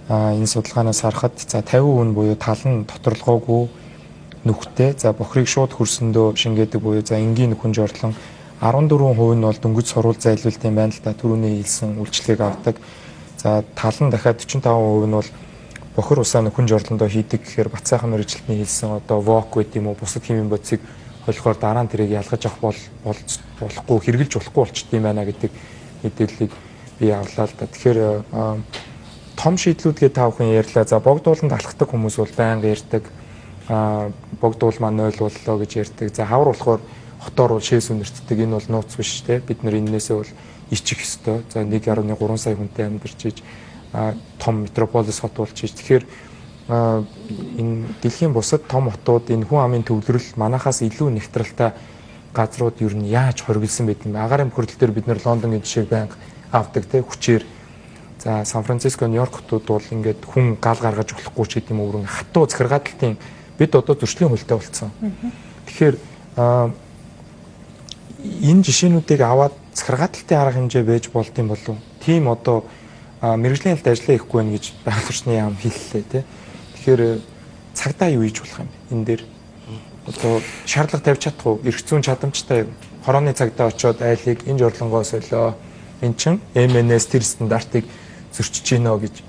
энэ судалгаанаас харахад за 50% буюу тал нь доторлогоогүй нүхтэй. За бохрыг шууд хөрсөндөө шингээдэг буюу за энгийн нөхөн жорлон 14% нь бол дөнгөж сурвал зайлуулт юм байна л да. Түрүүний хэлсэн үйлчлэгийг авдаг. За тал нь дахиад 45% нь бол бохор усаа нөхөн жорлондоо хийдэг гэхээр Бацаахан мэргэжилтний хэлсэн одоо вок гэдэг юм уу бусад химийн бодисыг болохоор дараа нь тэрийг ялгаж авах болохгүй хэрэгжилж болохгүй болчихдээ юм байна гэдэг мэдээллийг би авлаа л да. Тэгэхээр том шийдлүүд гээд та бүхэн ярьлаа. За богдууланд алхдаг хүмүүс бол байнга ярьдаг. Богдуул маань 0 боллоо гэж ярьдаг. За хавар болохоор хотоор бол шээс үнэртдэг. Энэ бол нууц биш те. Бид нар энээсээ бол ичих ёстой. За 1.3 сая хүнтэй амьдарч иж том метрополис хот болж иж. Тэгэхээр энэ дэлхийн бусад том хотууд энэ хүн амын төвлөрөл манахаас илүү нэгтралтай газрууд юу нь яаж хоригдсан байт юм бэ? Агаарын бохирдол дээр бид нэр Лондонгийн жишээг байнга авдаг те хүчээр. За Сан Франциско, Нью-Йорк хотууд бол ингээд хүн гал гаргаж болохгүй ч гэдэм өөрөөр хатуу захиргаалтын бид одоо зөрчлийн хөлтэй болцсон. Тэгэхээр энэ жишээнүүдийг аваад захиргаалтын арга хэмжээ байж болд юм болов. Тийм одоо мэргэжлийн хэлд ажиллаа ихгүй байх гэж байгууллагын яам хэллээ те. Тэгэхээр цагдаа юу хийж болох юм бэ? Энэ дээр одоо шаардлага тавьж чадах уу? Эрх зүйн чадамжтай хорооны цагдаа очиод айлыг энэ жорлонгоос олоо. Эн чин МНС тэр стандартыг зөрчиж гинэ гэж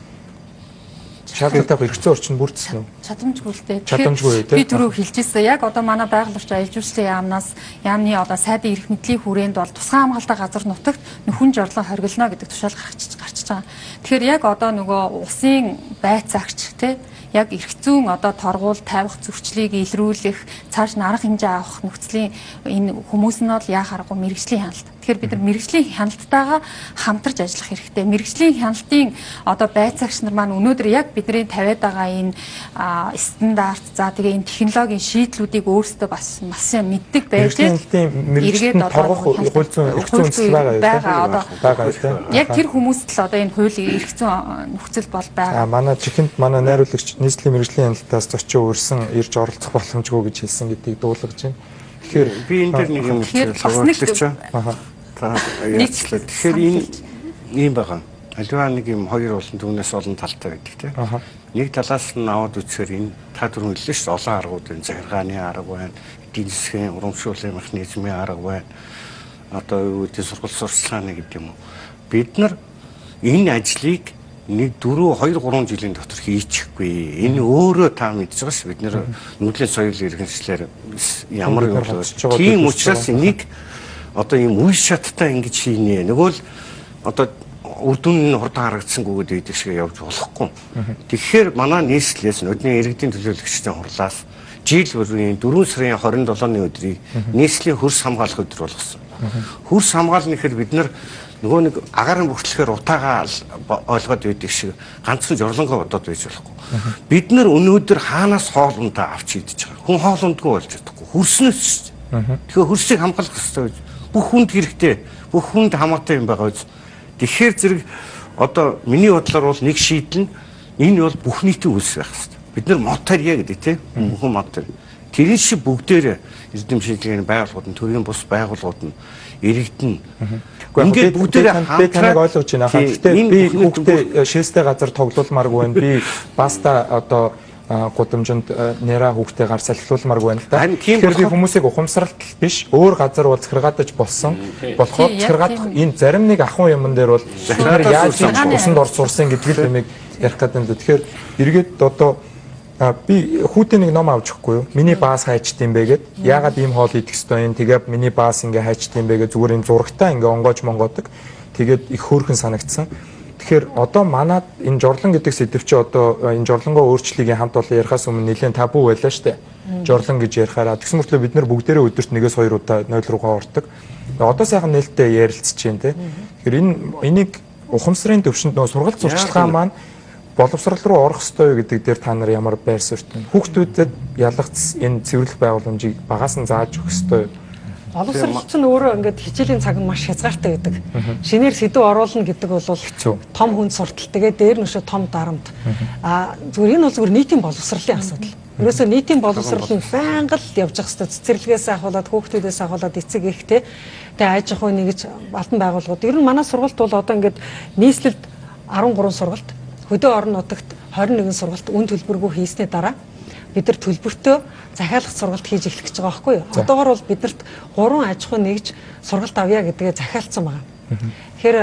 шаардлагатай эрх зүйн орчин бүрдсэн үү? Чадамжгүй л дээ. Чадамжгүй тий. Би түрүү хэлжсэн. Яг одоо манай байгууллагч аялал жуулчлалын яамнаас яамны одоо сайдын эрх мэдлийн хүрээнд бол тусгай хамгаалалтаа газар нутагт нөхөн жорлон хоригдно гэдэг тушаал гарчиж байгаа. Тэгэхээр яг одоо нөгөө усын байцаагч тий яг эрх зүйн одоо торгуул тавих зөрчлийг илрүүлэх цааш нь арга хэмжээ авах нөхцөлийн энэ хүмүүс нь бол яа харахгүй мэргэжлийн хяналт. Тэгэхээр бид нар мэргэжлийн хяналтайгаа хамтарч ажиллах хэрэгтэй. Мэргэжлийн хяналтын одоо байцаагч нар маань өнөөдөр яг бидний тавиад байгаа энэ стандарт за тэгээ энэ технологийн шийдлүүдийг өөрсдөө бас маш мэддэг байж эргээд одоо хууль зүйн байгаа одоо яг тэр хүмүүст л одоо энэ хуулийн эрх зүйн нөхцөл бол байгаа. Манай чихэнд манай найруулагч нийслэлийн мэргэжлийн хяналтаас зочид өрсөн ирж оролцох боломжгүй гэж хэлсэн гэдгийг дуулгаж байна. Тэгэхээр би энэ дээр нэг юм хэлчихлээ. Тэгэхээр энэ ийм байгаа. Аливаа нэг юм хоёр болон түүнээс олон талтай байдаг тийм. Нэг талаас нь аваад үзэхээр энэ та түрүү хэллээ шүү дээ. Олон аргууд байна. Захиргааны арга байна. Эдийн засгийн урамшууллын механизмын арга байна. Одоо юу гэдэг сургууль сурталчилгааны гэдэг юм уу. Бид нар энэ ажлыг нэг 2-3 жилийн дотор хийчихгүй. Энэ өөрөө та мэдж байгаа шүү. Бид нэр нүүдлийн соёлын иргэншлэр ямар юм бол тийм учраас энийг одоо ийм үе шаттай ингэж хийнэ. Нөгөө л одоо үр дүн нь хурдан харагдсангүй гэдэг шиг явж болохгүй. Тэгэхээр манай нийслэлээс нүдний иргэдийн төлөөлөгчдийн хурлаас жил бүрийн 4 сарын 27-ны өдрийг нийслэлийн хөрс хамгаалах өдөр болгосон. Хөрс хамгаална гэхээр бид нар нөгөө нэг агаарын бүртлэхээр утаагаа ойлгоод байдаг шиг ганцхан жорлонгоо бодоод байж болохгүй. Бид нар өнөөдөр хаанаас хоол ундаа авч идэж байгаа. Хүн хоол ундгүй болж чадахгүй. Хөрснөөс шүү дээ. Тэгэхээр хөрсийг хамгаалах хэрэгтэй гэж бүх хүнд хэрэгтэй. Бүх хүнд хамаатай юм байгаа үз. Тэгэхээр зэрэг одоо миний бодлоор бол нэг шийдэл нь энэ бол бүх нийтийн үйлс байх хэрэгтэй. Бид нар мотарья гэдэг тийм бүхэн мотор. Тэр шиг бүгдээр эрдэм шийдлийн байгууллагууд нь төрийн бус байгууллагууд нь иргэдэн ингээд бүгдээ таныг ойлгож байна. Гэхдээ би хүүхдээ шээстэй газар тоглоулмааргүй байна. Би баста одоо гудамжинд нэраа хүүхдээ гар салхилуулмааргүй байна л да. Тэгэхээр би хүмүүсийг ухамсаралт биш өөр газар бол захиргаадаж болсон. Болохоор захиргаадах энэ зарим нэг ахуйн юмн дээр бол захиргаар яаж усанд орж сурсан гэдэг л юмыг ярих гэдэг юм. Тэгэхээр эргээд одоо би хүүтэй нэг ном авч өгөхгүй юу? Миний баас хайчт юм бэ гэд. Яагаад ийм хоол идэх ёстой юм? Тэгээ миний баас ингээ хайчт юм бэ гэд зүгээр юм зурагтаа ингээ онгоож монгоодаг. Тэгээд их хөөрхөн санагдсан. Тэгэхээр одоо манад энэ жорлон гэдэг сэдв чи одоо энэ жорлонгоо өөрчлөлийг хамт олон ярихаас өмнө нэлээд табу байлаа штэ. Жорлон гэж ярихаараа тэгсэн мөртлөө бид нар бүгдээрээ өдөрт 1-2 удаа 0 руугаа ордог. Одоо сайхан нээлттэй ярилцж байна те. Тэгэхээр энийг ухамсарын төвшөнд нөө сургалт сурчлагаа маань боловсрол руу орох ёстой юу гэдэг дээр та нар ямар байр суурь тань? Хүүхдүүдэд ялгац энэ цэвэрлэх байгууламжийг багаас нь зааж өгөх ёстой юу? Боловсрол чинь өөрөө ингээд хичээлийн цаг нь маш хязгаартай байдаг. Шинээр сэдв оруулна гэдэг бол том хүнд суртал. Тэгээд дээр нөшөө том дарамт. Зүгээр энэ бол зүгээр нийтийн боловсролын асуудал. Ерөөсөө нийтийн боловсрол нь байнга л явж явах хэрэгтэй. Цэцэрлэгээс ахуулаад хүүхдүүдээс ахуулаад эцэг ихтэй тэгээ аж ахуй нэгж албан байгууллагууд. Ер нь манай сургалт бол одоо ингээд нийслэлд 13 сургалт, хөдөө орон нутагт 21 сургалт үн төлбөргүй хийсний дараа бид нар төлбөртөө захиалгах сургалт хийж эхлэх гэж байгаа байхгүй юу? Одоогоор бол биднэрт 3 аж ахуй нэгж сургалт авъя гэдгээ захиалцсан байгаа. Тэгэхээр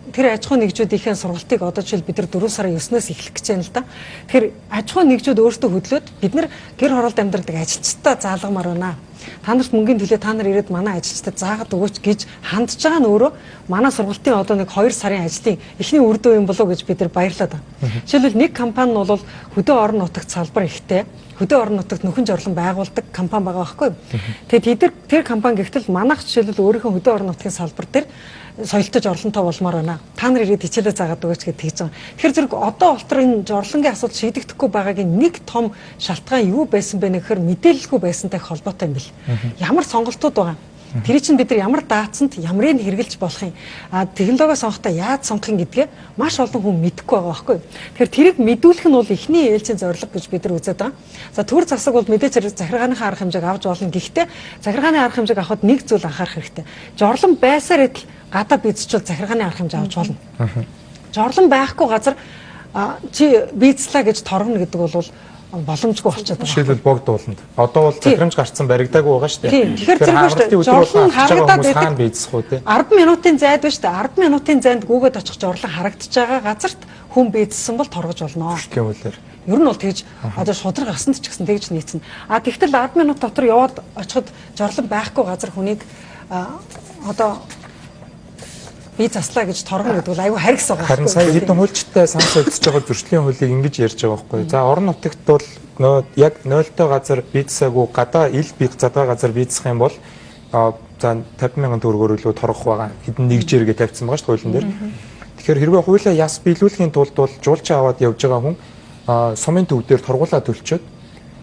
тэр аж ахуй нэгжүүдийн сургалтыг одоо жишээл бид нар 4 сарын 9-өөс эхлэх гэж байна л да. Тэгэхээр аж ахуй нэгжүүд өөрсдөө хөдлөөд бид нар гэр хороолд амьдардаг ажилчдаа заалгамаар байна. Та нарт мөнгөний төлөө та нар ирээд манай ажилчдад заагаад өгөөч гэж хандж байгаа нь өөрөө манай сургалтын одоо нэг 2 сарын ажлын эхний үр дүн юм болов гэж бид нар баярлаад байна. Жишээлбэл нэг компани нь бол хөдөө орон нутагт салбар ихтэй хөдөө орон нутагт нөхөн жорлон байгуулдаг компани байгаа байхгүй юу? Тэгээд тэр компани гэхдээ манайх жишээлбэл өөрийнхөө хөдөө орон нутгийн салбар дээр соёлтой жорлонтой болмоор байна. Та нар ирээд хичээлээ заагаад өгөөч гэж тэгж байгаа. Тэгэхээр зэрэг одоо ултар энэ жорлонгийн асуудал шийдэгдэхгүй байгаагийн нэг том шалтгаан юу байсан бэ гэхээр мэдээлэлгүй байсантай холбоотой юм бэл. Ямар сонголтууд байгаа. Тэр чинь бид нар ямар даацанд ямрыг хэрэгжилж болох юм. Технологи сонгохдоо яаж сонгох юм гэдгээ маш олон хүн мэдэхгүй байгаа байхгүй. Тэгэхээр тэрийг мэдүүлэх нь бол эхний ээлжийн зорилго гэж бид нар үзээд байгаа. За төр засаг бол мэдээж захиргааныхаа арга хэмжээг авч болно. Гэхдээ захиргааны арга хэмжээг авахд нэг зүйл анхаарах хэрэгтэй. Жорлон байсаар идэл гадаа бийцчүүл захиргааны арга хэмжээ авч болно. Жорлон байхгүй газар чи бийцлаа гэж торгоно гэдэг бол боломжгүй болчиход байгаа. Жишээлбэл богд ууланд. Одоо бол захирамж гарцсан баригдаагүй байгаа шүү дээ. Тэгэхээр зөвхөн жорлон харагдаад байдаг. Бийцэх үү те. 10 минутын зайд ба шүү дээ. 10 минутын зайд гүгээд очих жорлон харагдаж байгаа газарт хүн бийцсэн бол торгож болно. Гэвэлэр. Ер нь бол тэгж одоо шудраг асанд ч гэсэн тэгж нийцнэ. Тэгтэл 10 минут дотор яваад очиход жорлон байхгүй газар хүнийг одоо би заслаа гэж торгоно гэдэг бол айгүй харгас байгаа. Харин сая хэдэн хуульчтай санал солилцож байгаа зөрчлийн хуулийг ингэж ярьж байгаа байхгүй. За орон нутагт бол яг 0-той газар бийцсаагүй гадаа ил бийг задгаа газар бийцсах юм бол за 50,000 төгрөгөөр илүү торгох байгаа. Хэдэн нэгжээргээ тавьсан байгаа шүү хуулийн дээр. Тэгэхээр хэрвээ хуулиа яс биелүүлэхийн тулд бол жуулчаа аваад явж байгаа хүн сумын төв дээр торгуулаа төлчөөд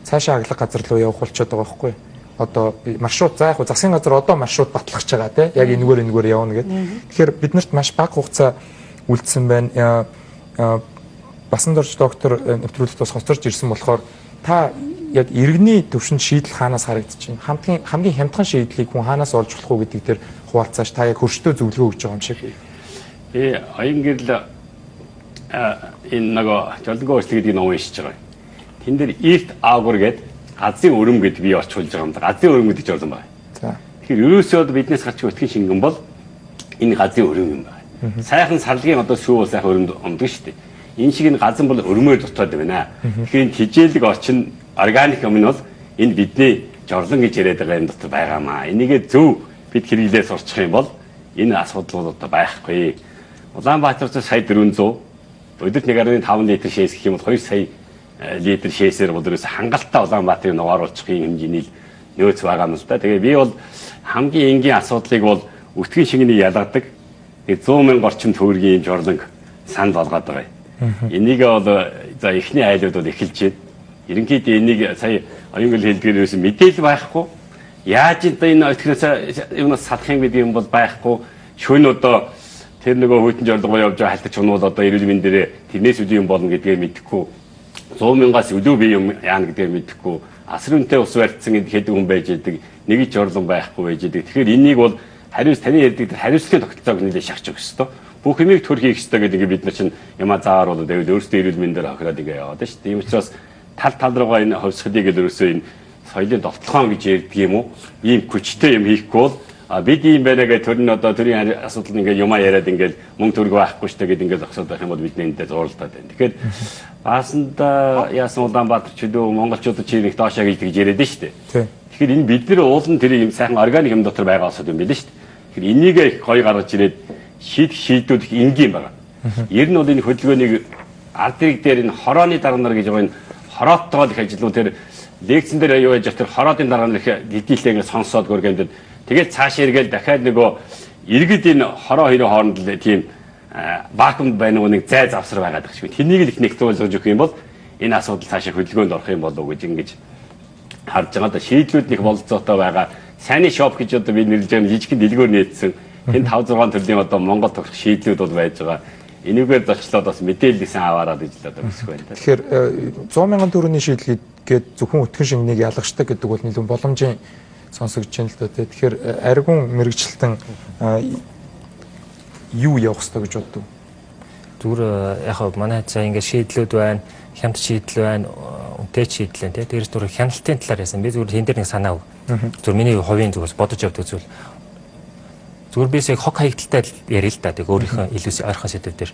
цаашаа аглах газар руу явах болчиход байгаа байхгүй. Одоо маршрут за яг засгийн газар одоо маршрут батлах гэж байгаа тийм яг энэгээр явна гэдэг. Тэгэхээр биднэрт маш бага хугацаа үлдсэн байна. Басан дорж доктор нэвтрүүлэлт бас хоцорж ирсэн болохоор та яг иргэний төвшөнд шийдэл хаанаас харагдаж байна? Хамгийн хямдхан шийдлийг хүн хаанаас олж болох уу гэдэг дээр хуваалцааш та яг хөрштөө зөвлөгөө өгч байгаа юм шиг. Аян гэрэл энэ нөгөө жолонгоо өөрчлөлт гэдэг ном уншиж байгаа. Тэн дээр Earth Augur гэдэг газрын өрөм гэдэг бий орчуулж байгаа юм да. Газрын өрөм гэдэг жорлон байна. За. Тэгэхээр ерөөсөө биднээс гарч өтгөн шингэн бол энэ газрын өрөм юм байна. Сайхан сарлагын одоо сүү сайхан өрөмд омдог шүү дээ. Энэ шиг энэ газар бол өрмөөр дутаад байна. Тэгэхээр энэ тижээлэг орчин органик юм нь бол энэ бидний жорлон гэж яриад байгаа юм дотор байгаамаа. Энийгээ зөв бид хэрэглээ сурчих юм бол энэ асуудал бол одоо байхгүй. Улаанбаатарт сая 400 өдөрт 1.5 литр шээс гэх юм бол 2 сая литр шээсээр бол ерөөс хангалттай Улаанбаатарыг ногооруулчих юм хэмжээний нөөц байгаа юм л да. Тэгээ би бол хамгийн энгийн асуудлыг бол өтгөн шингэнийг ялгадаг. Тэгээ 100,000 орчим төгрөгийн жорлонг санд болгоод байгаа юм. Энийг бол за эхний айлууд бол эхэлж байна. Ерөнхийдөө энийг сая оюунгэл хэлдгээр ерөөс мэдээлэл байхгүй. Яаж энэ өтгөнөөс юунаас салах юм гэдэг юм бол байхгүй. Шөнө одоо тэр нөгөө хүйтэн жорлогоо явж байгаа хальтч хүн бол одоо эрүүл мэнд дээр тэрнээс үгүй юм болно гэдгээ мэдэхгүй. 100,000-аас илүү бий юм яана гэдгээ мэдэхгүй. Асар үнэтэй ус барьцсан хэд хүн байж идэг, нэг ч жорлон байхгүй байж идэг. Тэгэхээр энийг бол таны ярьдаг хариуцлагын тогтолцоог нэлээд шахаж өгөх ёстой. Бүх юмыг төр хийх ёстой гэдэг бид нар чинь ямаа заагаар бол өөрсдөө эрүүл мэндээр хохироод ингээ яваад шүү дээ. Тийм учраас тал руугаа энэ хөвсгөлийг л ерөөсөө энэ соёлын довтлохоо гэж ярьдаг юм уу? Ийм хүчтэй юм хийхгүй бол бид ийм байна гэж төрн одоо төрийн асуудал ингээд юмаа яриад ингээд мөнгө төгрөг байхгүй штэ гэдэг ингээд зогсоод байх юм бол бид нэндээ зууралдаад байна. Тэгэхээр баасанда яасан Улаанбаатар чөлөө монголчуудад чи нэг доошоо гэж яриад нь штэ. Тэгэхээр энэ бид нар уулын тэр ийм сайхан органик юм дотор байгаа асуудал юм байна штэ. Тэгэхээр энийг их гоё гаргаж ирээд шийдүүд их энгийн байна. Ер нь бол энэ хөдөлгөөнийг ард ирэг дээр энэ хорооны дарга нар гэж байгаа энэ хорооттойгоо их ажлууд тэр лекцэн дээр юу яаж тэр хороодын дарга нар их дидийлээ сонсоод гөргөмдөд тэгээд цааш эргээл дахиад нөгөө иргэд энэ хороо хоёрын хооронд л тийм вакуум байна уу нэг зай завсар байгаад байгаа шүү. Тэнийг л их нэгтгүүлж өгөх юм бол энэ асуудал цаашаа хөдөлгөөнд орох юм болов уу гэж ингэж харж байгаа. Шийдлүүд нэг болцоотой байгаа. Сайны шоп гэж одоо би нэрлэж байгаа жижигхэн дэлгүүр нээсэн. Тэнд 5-6 төрлийн одоо Монгол тохирох шийдлүүд бол байж байгаа. Энийгээр зочлоод бас мэдээлэлсэн аваарад гэж л одоо өсөх байна. Тэгэхээр 100,000 төгрөгийн шийдэл гээд зөвхөн өтгөн шингэнийг ялгачдаг гэдэг бол нэлээд боломжийн сонсогдож байна л да. Тэгэхээр аргун мэрэгчлэлтэн юу явах ёстой гэж боддог? Зүгээр яг манай цаа ингээд шийдлүүд байна, хямд шийдэл байна, үнэтэй шийдэл байна. Тэгээс зүгээр хяналтын талаар яасан. Би зүгээр тэн дээр нэг санаа өг. Зүгээр миний хувийн зүгээс бодож явдаг зүйл. Зүгээр бисээ хог хаягдaltaй ярил л да. Тэг өөрийнхөө илүү ойрхон сэдв дээр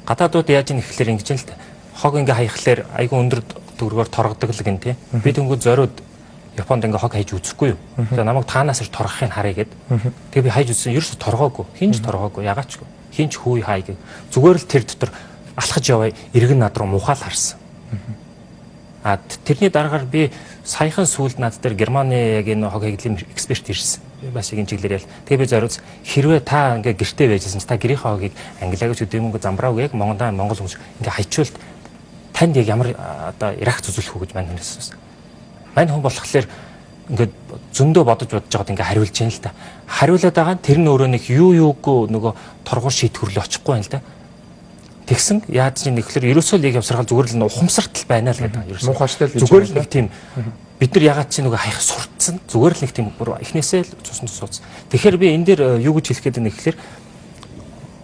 гадаадууд яаж ийн ихлээр ингэж л да. Хог ингээ хаяхлаар айгүй өндөр төгрөгөөр торгодог л гин тий. Би тэнгүү зориуд Японд ингээ хог хайж үзэхгүй юу. Тэгээ намайг таанаас ир торгохыг харъя гэд. Тэгээ би хайж үзсэн ерөөсө торгоогүй. Хинж торгоогүй. Ягаачгүй. Хинж хүй хай гэв. Зүгээр л тэр дотор алхаж яваа иргэн над руу мухаал харсан. Тэрний дараагаар би саяхан сүүлд над дээр Германы яг энэ хог хаягдлын эксперт ирсэн. Бас яг энэ чиглэлээр ял. Тэгээ би зориуд хэрвээ та ингээ гэртээ байжсэн чи та гэрийнхээ хогийг ангилагч үдэмөнгө замбрааг яг Монгол хүмүүс ингээ хайчвал танд яг ямар одоо Ирак зүзүүлэх үү гэж мань хэлсэн. Мань хүн болохоор ингээд зөндөө бодож байгаад ингээ хариулж яана л та. Хариулаад байгаа тэр нь өөрөө нэг юугүй нөгөө торгуур шийтгэрлөө очихгүй байна л да. Тэгсэн яаж ч нэхлэр ерөөсөө л яг явсархал зүгээр л ухамсартал байна л гэдэг. Ерөөсөө зүгээр л нэг тийм бид нар ягаад чи нөгөө хаях сурцсан зүгээр л нэг тийм бүр эхнээсээ л цусан сууц. Тэгэхээр би энэ дээр юу гэж хэлэх гээд байна гэхээр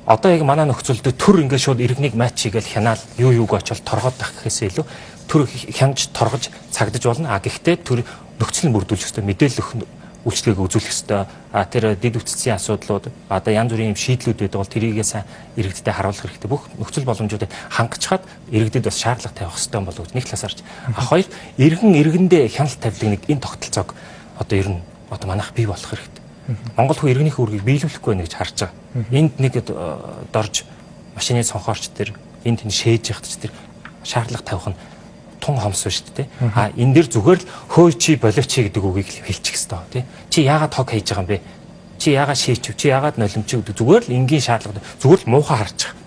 одоо яг манай нөхцөлд төр ингээ шууд иргэнийг матч хийгээл хянаал юуг очил торгоод байх гэхээсээ илүү төр хянж торгож цагдаж болно. Гэхдээ төр нөхцөл нь бүрдүүлэх ёстой, мэдээлэл өгөх үйлчлэгийг үзүүлэх ёстой. Тэр дэд үтцийн асуудлууд одоо янз бүрийн юм шийдлүүд байдаг бол тэрийгээ сайн иргэдэд харуулах хэрэгтэй. Бүх нөхцөл боломжуудыг хангачхад иргэдэд бас шаардлага тавих ёстой юм болов уу нэг талаас харж. Хоёр иргэндээ хяналт тавилыг нэг энэ тогтолцоог одоо ер нь одоо манайх бий болох хэрэгтэй. Монгол хүн иргэнийхээ үргийг биелүүлэхгүй байна гэж харж байгаа. Энд нэг дорж машины цонхоорч тэр энд тэнд шээж явах тэр шаардлага тавих нь тун хомс шүү дээ. Энэ дэр зүгээр л хөөе чи болооч гэдэг үгийг хэлчих хэвээр тий. Чи яагаад хог хийж байгаа юм бэ? Чи яагаад шийчв? Чи яагаад нулимч гэдэг зүгээр л энгийн шаардлага зүгээр л муухай харчих.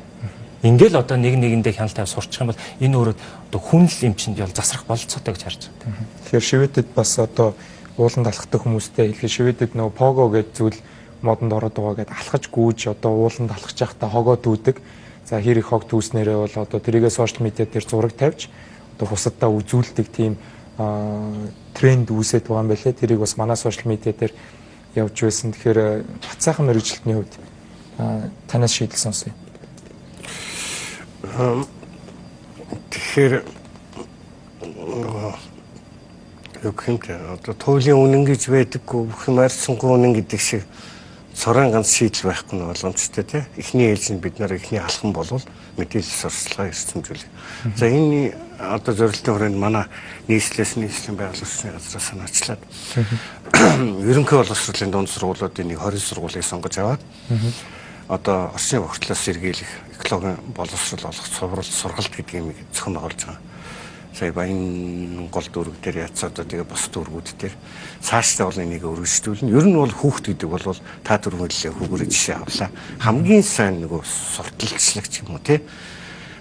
Ингээл одоо нэг нэгэндээ хяналт тавь сурчих юм бол энэ өөрөө одоо хүнл юм чинь ял засрах болцоотой гэж харж байгаа. Тэгэхээр шивэдэд бас одоо ууланд алхдаг хүмүүстэй хэлээ шивэдэд нөгөө пого гэдэг зүйл модонд ороод байгаа гэдээ алхаж гүйж одоо ууланд алхаж байхдаа хогоо дүүдэг. За хэр их хог дүүснээрээ бол одоо тэрийгээ сошиал медиа дээр зураг тавьж одоо бусадаа үзүүлдэг тийм тренд үүсээд байгаа юм байлээ. Тэрийг бас манай сошиал медиа дээр явж байсан. Тэгэхээр бат сайхан мэрэгчлэлтний хувьд танаас шийдэл сонсъё. Тэгэхээр яг хэмтэй одоо туйлын үнэн гэж байдаггүй бүх юм арьсангүй үнэн гэдэг шиг цорын ганц шийдэл байхгүй нь боломжтой тий. Эхний ээлж нь бид нар эхний алхам болвол мэдээлэл сурталчилгаа эрсдэмжүүлэх. За энэ одоо зорилтын хүрээнд манай нийслэлийн байгаль орчны газраас санаачлаад ерөнхий боловсролын дунд сургуулиудын 20 сургуулийг сонгож аваад одоо орчны бохирдлоос сэргийлэх экологийн боловсрол олох сургалт гэдэг юм зохион байгуулж байгаа. Сая баян гол дүүрэг дээр яцаа одоо тэгээ бос дүүргүүд дээр цаашдаа бол энийг өргөжтүүлнэ. Ер нь бол хүүхд гэдэг бол та түрүүлээ хүүгээрээ жишээ авлаа. Хамгийн сайн нөгөө сурталчлагч юм уу те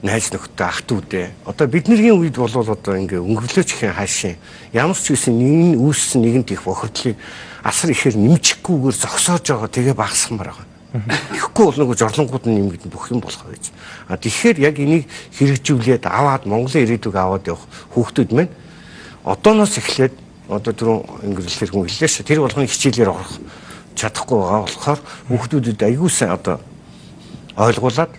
найз нөхдөд ах トゥ удээ. Одоо биднэрийн үед бол одоо ингээ өнгөрлөөч ихэн хаашийн ямар ч үсэн нэг нь үүссэн нэгэнт их бохирдлыг асар ихээр нэмчихгүйгээр зогсоож байгаа тэгээ багасгамаар байгаа. Ихгүй бол нөгөө жорлонгууд нь нэмэгдэн бүх юм болох байж. Тэгэхээр яг энийг хэрэгжүүлээд аваад Монголын ирээдүг аваад явах хүүхдүүд маань одооноос эхлээд одоо түрүү инглишээр хүн хэллээ ш. Тэр болгоны хичээлээр орох чадахгүй байгаа болохоор хүүхдүүдэд аягүй сайн одоо ойлгуулад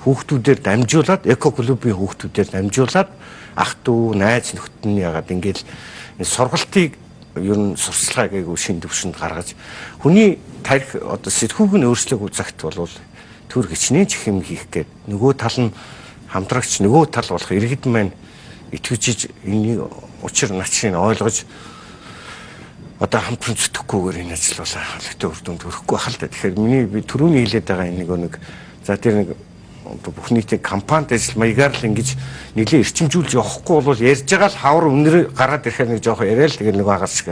хүүхдүүдээр дамжуулаад эко клубын хүүхдүүдээр дамжуулаад ах トゥ найз нөхдөд нь ягаад ингээл сургалтыг ер нь сурталчилгаа гээгүй шин төвшөнд гаргаж хүний тарих одоо сэтгүүг нь өөрчлөөгүй цагт бол төр хичнээн ч хэм хийх гээд нөгөө тал нь хамтрагч нөгөө тал болох иргэд маань итгэжиж энэ учир начрыг ойлгож одоо хамтран зүтгэхгүйгээр энэ ажил бол олигтой үр дүнд хүрэхгүй хал та. Тэгэхээр миний би түрүүний хэлээд байгаа нэг за тэр нэг бүх нийтийн кампанит ажил маягаар л ингэж нэлээ эрчимжүүлж явахгүй бол ярьж байгаа л хавар өнөр гараад ирэхээр нэг жоох яриа л тэгээд нэг агаар шиг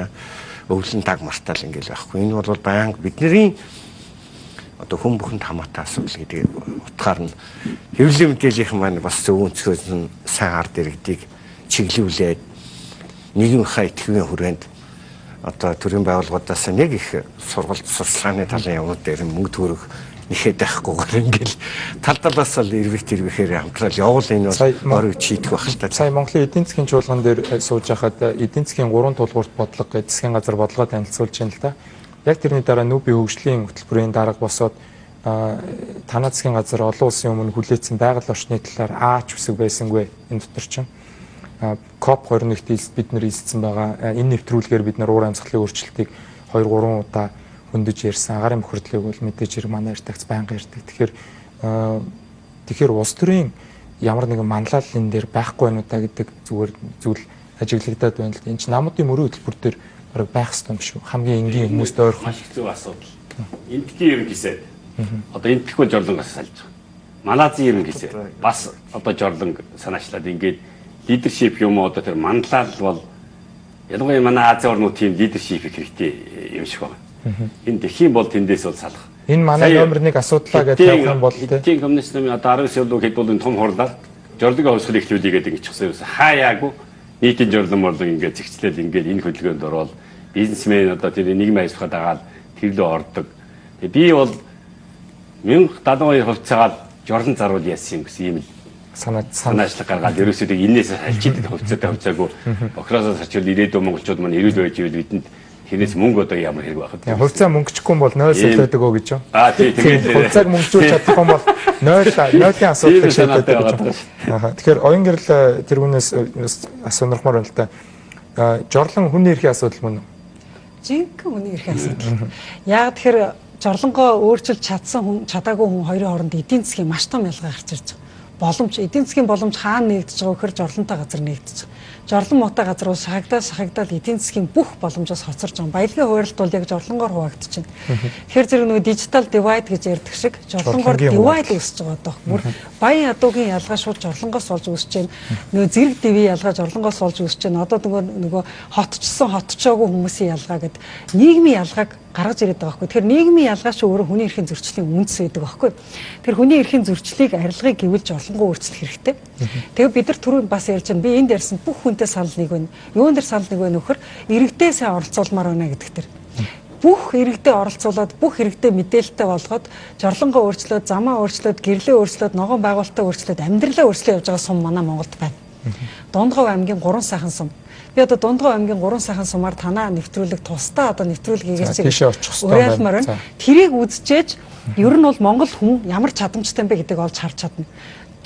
өвлөн таг мартаал ингээл байхгүй. Энэ бол баян бидний одоо хүн бүхэнд хамаатай асуудал гэдэг утгаар нь хэвлэлийн мэдээллийн маань бас зөв өнцгөөс нь сайн ард иргэдийг чиглүүлээд нийгмийнхаа итгэвийн хүрээнд одоо төрийн байгууллагуудаас нэг их сургалт сурчлагын талын явнууд дээр мөнгө төгрөг нэхэд байхгүйгээр ингээл тал талаас л ирвэхээр хамтрал явуул энэ бол орой чийдэх байх л та. Сая Монголын эдийн засгийн чуулган дээр сууж байхад эдийн засгийн 3 тулгуурт бодлого гэж засгийн газар бодлогоо танилцуулж байна л да. Яг тэрний дараа нүүбийн хөгжлийн хөтөлбөрийн дарга босоод танай засгийн газар олон улсын өмнө хүлээсэн байгаль орчны талаар аач үсэг байсангүй энэ дотор чинь КОП 21-т бид нар эзэлсэн байгаа. Энэ нэвтрүүлгээр бид нар уур амьсгалын өөрчлөлтийг 2-3 удаа хөндөж ярьсан. Агаарын бохирдлыг бол мэдээж хэрэг манай эртагц байнга ярьдаг. Тэгэхээр улс төрийн ямар нэгэн манлайлалын дээр байхгүй байна уу та гэдэг зүгээр зүйл ажиглагдаад байна л да. Энд чинь намуудын мөрийн хөтөлбөр дээр бараг байх ёстой юм шүү. Хамгийн энгийн хүмүүст ойрхон зөв асуудал. Энтхийн ерөнхийсэд одоо энтгэхгүй жорлонгоос салж байгаа. Малазийн ерөнхийсэд бас одоо жорлонг санаачлаад ингээд лидершип юм одоо тэр манлал бол ялангуяа манай Азийн орнууд тийм лидершип хэрэгтэй юм шиг байна. Энэ дэлхийн бол тэндээс бол салах. Энэ манай номер 1 асуудлаа гэж тавих юм бол тийм коммунист намын одоо 19 жилийн хэдүүлэн том хурлаар жорлогийн хөвсгөл эхлүүлээгээд ингэж гисэн юм. Хаяагүй нийтийн жорлон морлон ингээд зэгцлээд ингээд энэ хөдөлгөөнд ороод бизнесмен одоо тэр нийгмийн ажлахад дагаад тэрлөө ордог. Би бол 1072 хувьцаагаад жорлон заруул яасан юм гэсэн юм л санаачлаг гаргаад ерөөсөө энээс алчихэд хувьцаагүй охроосоо сарчвал ирээдүйн монголчууд маань ирүүл байж ивэл бидэнд тэрнээс мөнгө одоо ямар хэрэг байх вэ? Хувьцаа мөнгөчгүй юм бол 0 солиодог оо гэж юу? Тийм. Хувьцааг мөнгөжүүлж чадахгүй юм бол 0-ийн асуудал шийдэх гэж байна. Тэгэхээр оюун гэрэл тэргүүнээс асуунармаар байна л да. Жорлон хүний эрхийн асуудал мөн үү? Жинхэнэ хүний эрхийн асуудал. Яг тэгэхээр жорлонгоо өөрчилж чадсан чадаагүй хүн хоёрын хооронд эдийн засгийн маш том ялгаа гарч ирж байгаа. Боломж эдийн засгийн боломж хаана нэгдэж байгаа вэхээр жорлонтой газар нэгдэж байгаа. Жорлон муутай газар бол шахагдаад эдийн засгийн бүх боломжоос хоцорж байгаа. Баялагын хуваарлт бол яг жорлонгоор хуваагдаж байна. Тэгэхээр зэрэг нөгөө digital divide гэж ярьдаг шиг жорлонгоор divide үүсэж байгаа даа. Бүр баян ядуугийн ялгаа шууд жорлонгоос болж үүсэж байна. Нөгөө зэрэг дэвийн ялгаа жорлонгоос болж үүсэж байна. Одоо нөгөө хотчсон хотчоогүй хүмүүсийн ялгаа гэдэг нийгмийн ялгааг гаргаж ирээд байгаа байхгүй. Тэгэхээр нийгмийн ялгаа чинь өөрөө хүний эрхийн зөрчлийн үндэс байдаг байхгүй. Тэр хүний эрхийн зөрчлийг арилгыг гэвэл жорлонгоо өөрчлөх хэрэгтэй. Тэгээ бид нар түрүүнд бас ярьж байна. Би энд ярьсан бүх хүнтэй санал нэг байна. Юунд дэр санал нэг байна нөхөр иргэдээ сайн оролцуулмаар байна гэдэг тэр. Бүх иргэдээ оролцуулаад бүх иргэдээ мэдээлэлтэй болгоод жорлонгоо өөрчлөөд, замаа өөрчлөөд, гэрлээ өөрчлөөд, ногоон байгуулалтаа өөрчлөөд, амьдралаа өөрчлөө явж байгаа сум манай Монголд байна. Дундгов аймгийн 3 сайхан сум. Би одоо Дундгов аймгийн 3 сайхан сумаар танаа нэвтрүүлэг тусдаа одоо нэвтрүүлэг хийгээч. Уриалмаар байна. Тэрийг үзчихээж ер нь бол Монгол хүн ямар чадамжтай юм бэ гэдэг олж харж чадна.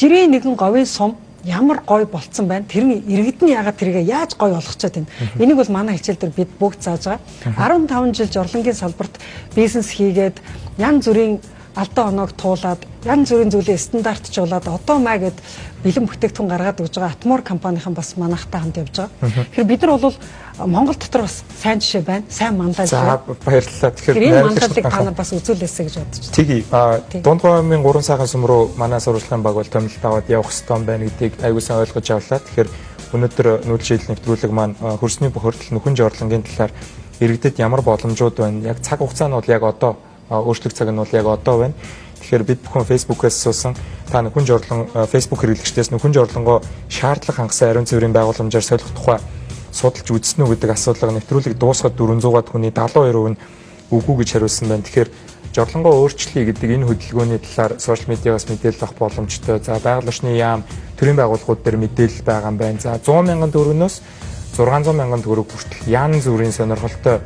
Жирийн нэгэн говийн сум ямар гой болцсон байна. Тэрний иргэд нь яагаад тэргээ яаж гой болгочоод байна. Энийг бол манай хичээл дээр бид бүгд зааж байгаа. 15 жил жорлонгийн салбарт бизнес хийгээд янз бүрийн алдаа оноог туулаад янз бүрийн зүйлээ стандартжуулаад одоо маа гэд бэлэн бүтээгдэхүүн гаргаад өгж байгаа Атмор компанийн бас манайхтай хамт явж байгаа. Тэгэхээр бид нар бол Монгол дотор бас сайн жишээ байна. Сайн манлайлал. За баярлалаа. Тэгэхээр энэ манлайлалыг та нар бас үзүүлээсэй гэж бодож байна. Тэгье. Дундгов аймгийн 3 сайхан сум руу манай сурвалжлагын баг бол томилт аваад явах хэрэгтэй байна гэдгийг аягүй сайн ойлгож авлаа. Тэгэхээр өнөөдөр нүүлжил нэвтрүүлэг маань хөрсний бохирдол нөхөн жорлонгийн талаар иргэдэд ямар боломжууд байна. Яг цаг хугацаа нь бол яг одоо өөрчлөлт цаг нь бол яг одоо байна. Тэгэхээр бид бүхэн Facebook-аас суусан та нөхөн жорлон Facebook хэрэглэгчдээс нөхөн жорлонгоо шаардлага хангасан ариун цэврийн байгууламжаар солих тухай судалж үзсэн үү гэдэг асуулга нэвтрүүлэг дуусгаад 400-аад хүний 72% нь үгүй гэж хариулсан байна. Тэгэхээр жорлонгоо өөрчлөе гэдэг энэ хөдөлгөөний талаар сошиал медиагаас мэдээлэл авах боломжтой. За байгаль орчны яам төрийн байгууллагууд дээр мэдээлэл байгаа юм байна. За 100,000 төгрөгнөөс 600,000 төгрөг хүртэл янз бүрийн сонирхолтой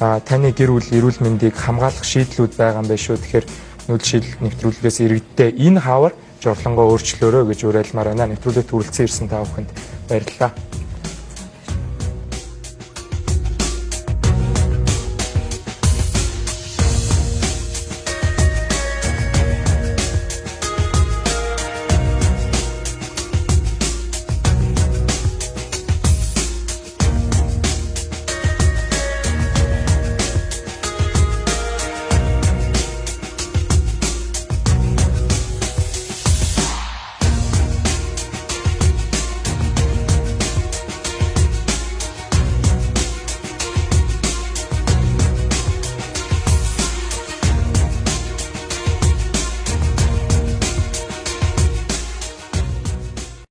таны гэр бүл эрүүл мэндийг хамгаалах шийдлүүд байгаа юм байна шүү. Тэгэхээр нүүдшил нэвтрүүлгээс иргэдтэй энэ хавар жорлонгоо өөрчлөөрөө гэж уриалмаар байна. Нэвтрүүлэгт хүрэлцэн ирсэн та бүхэнд баярлалаа.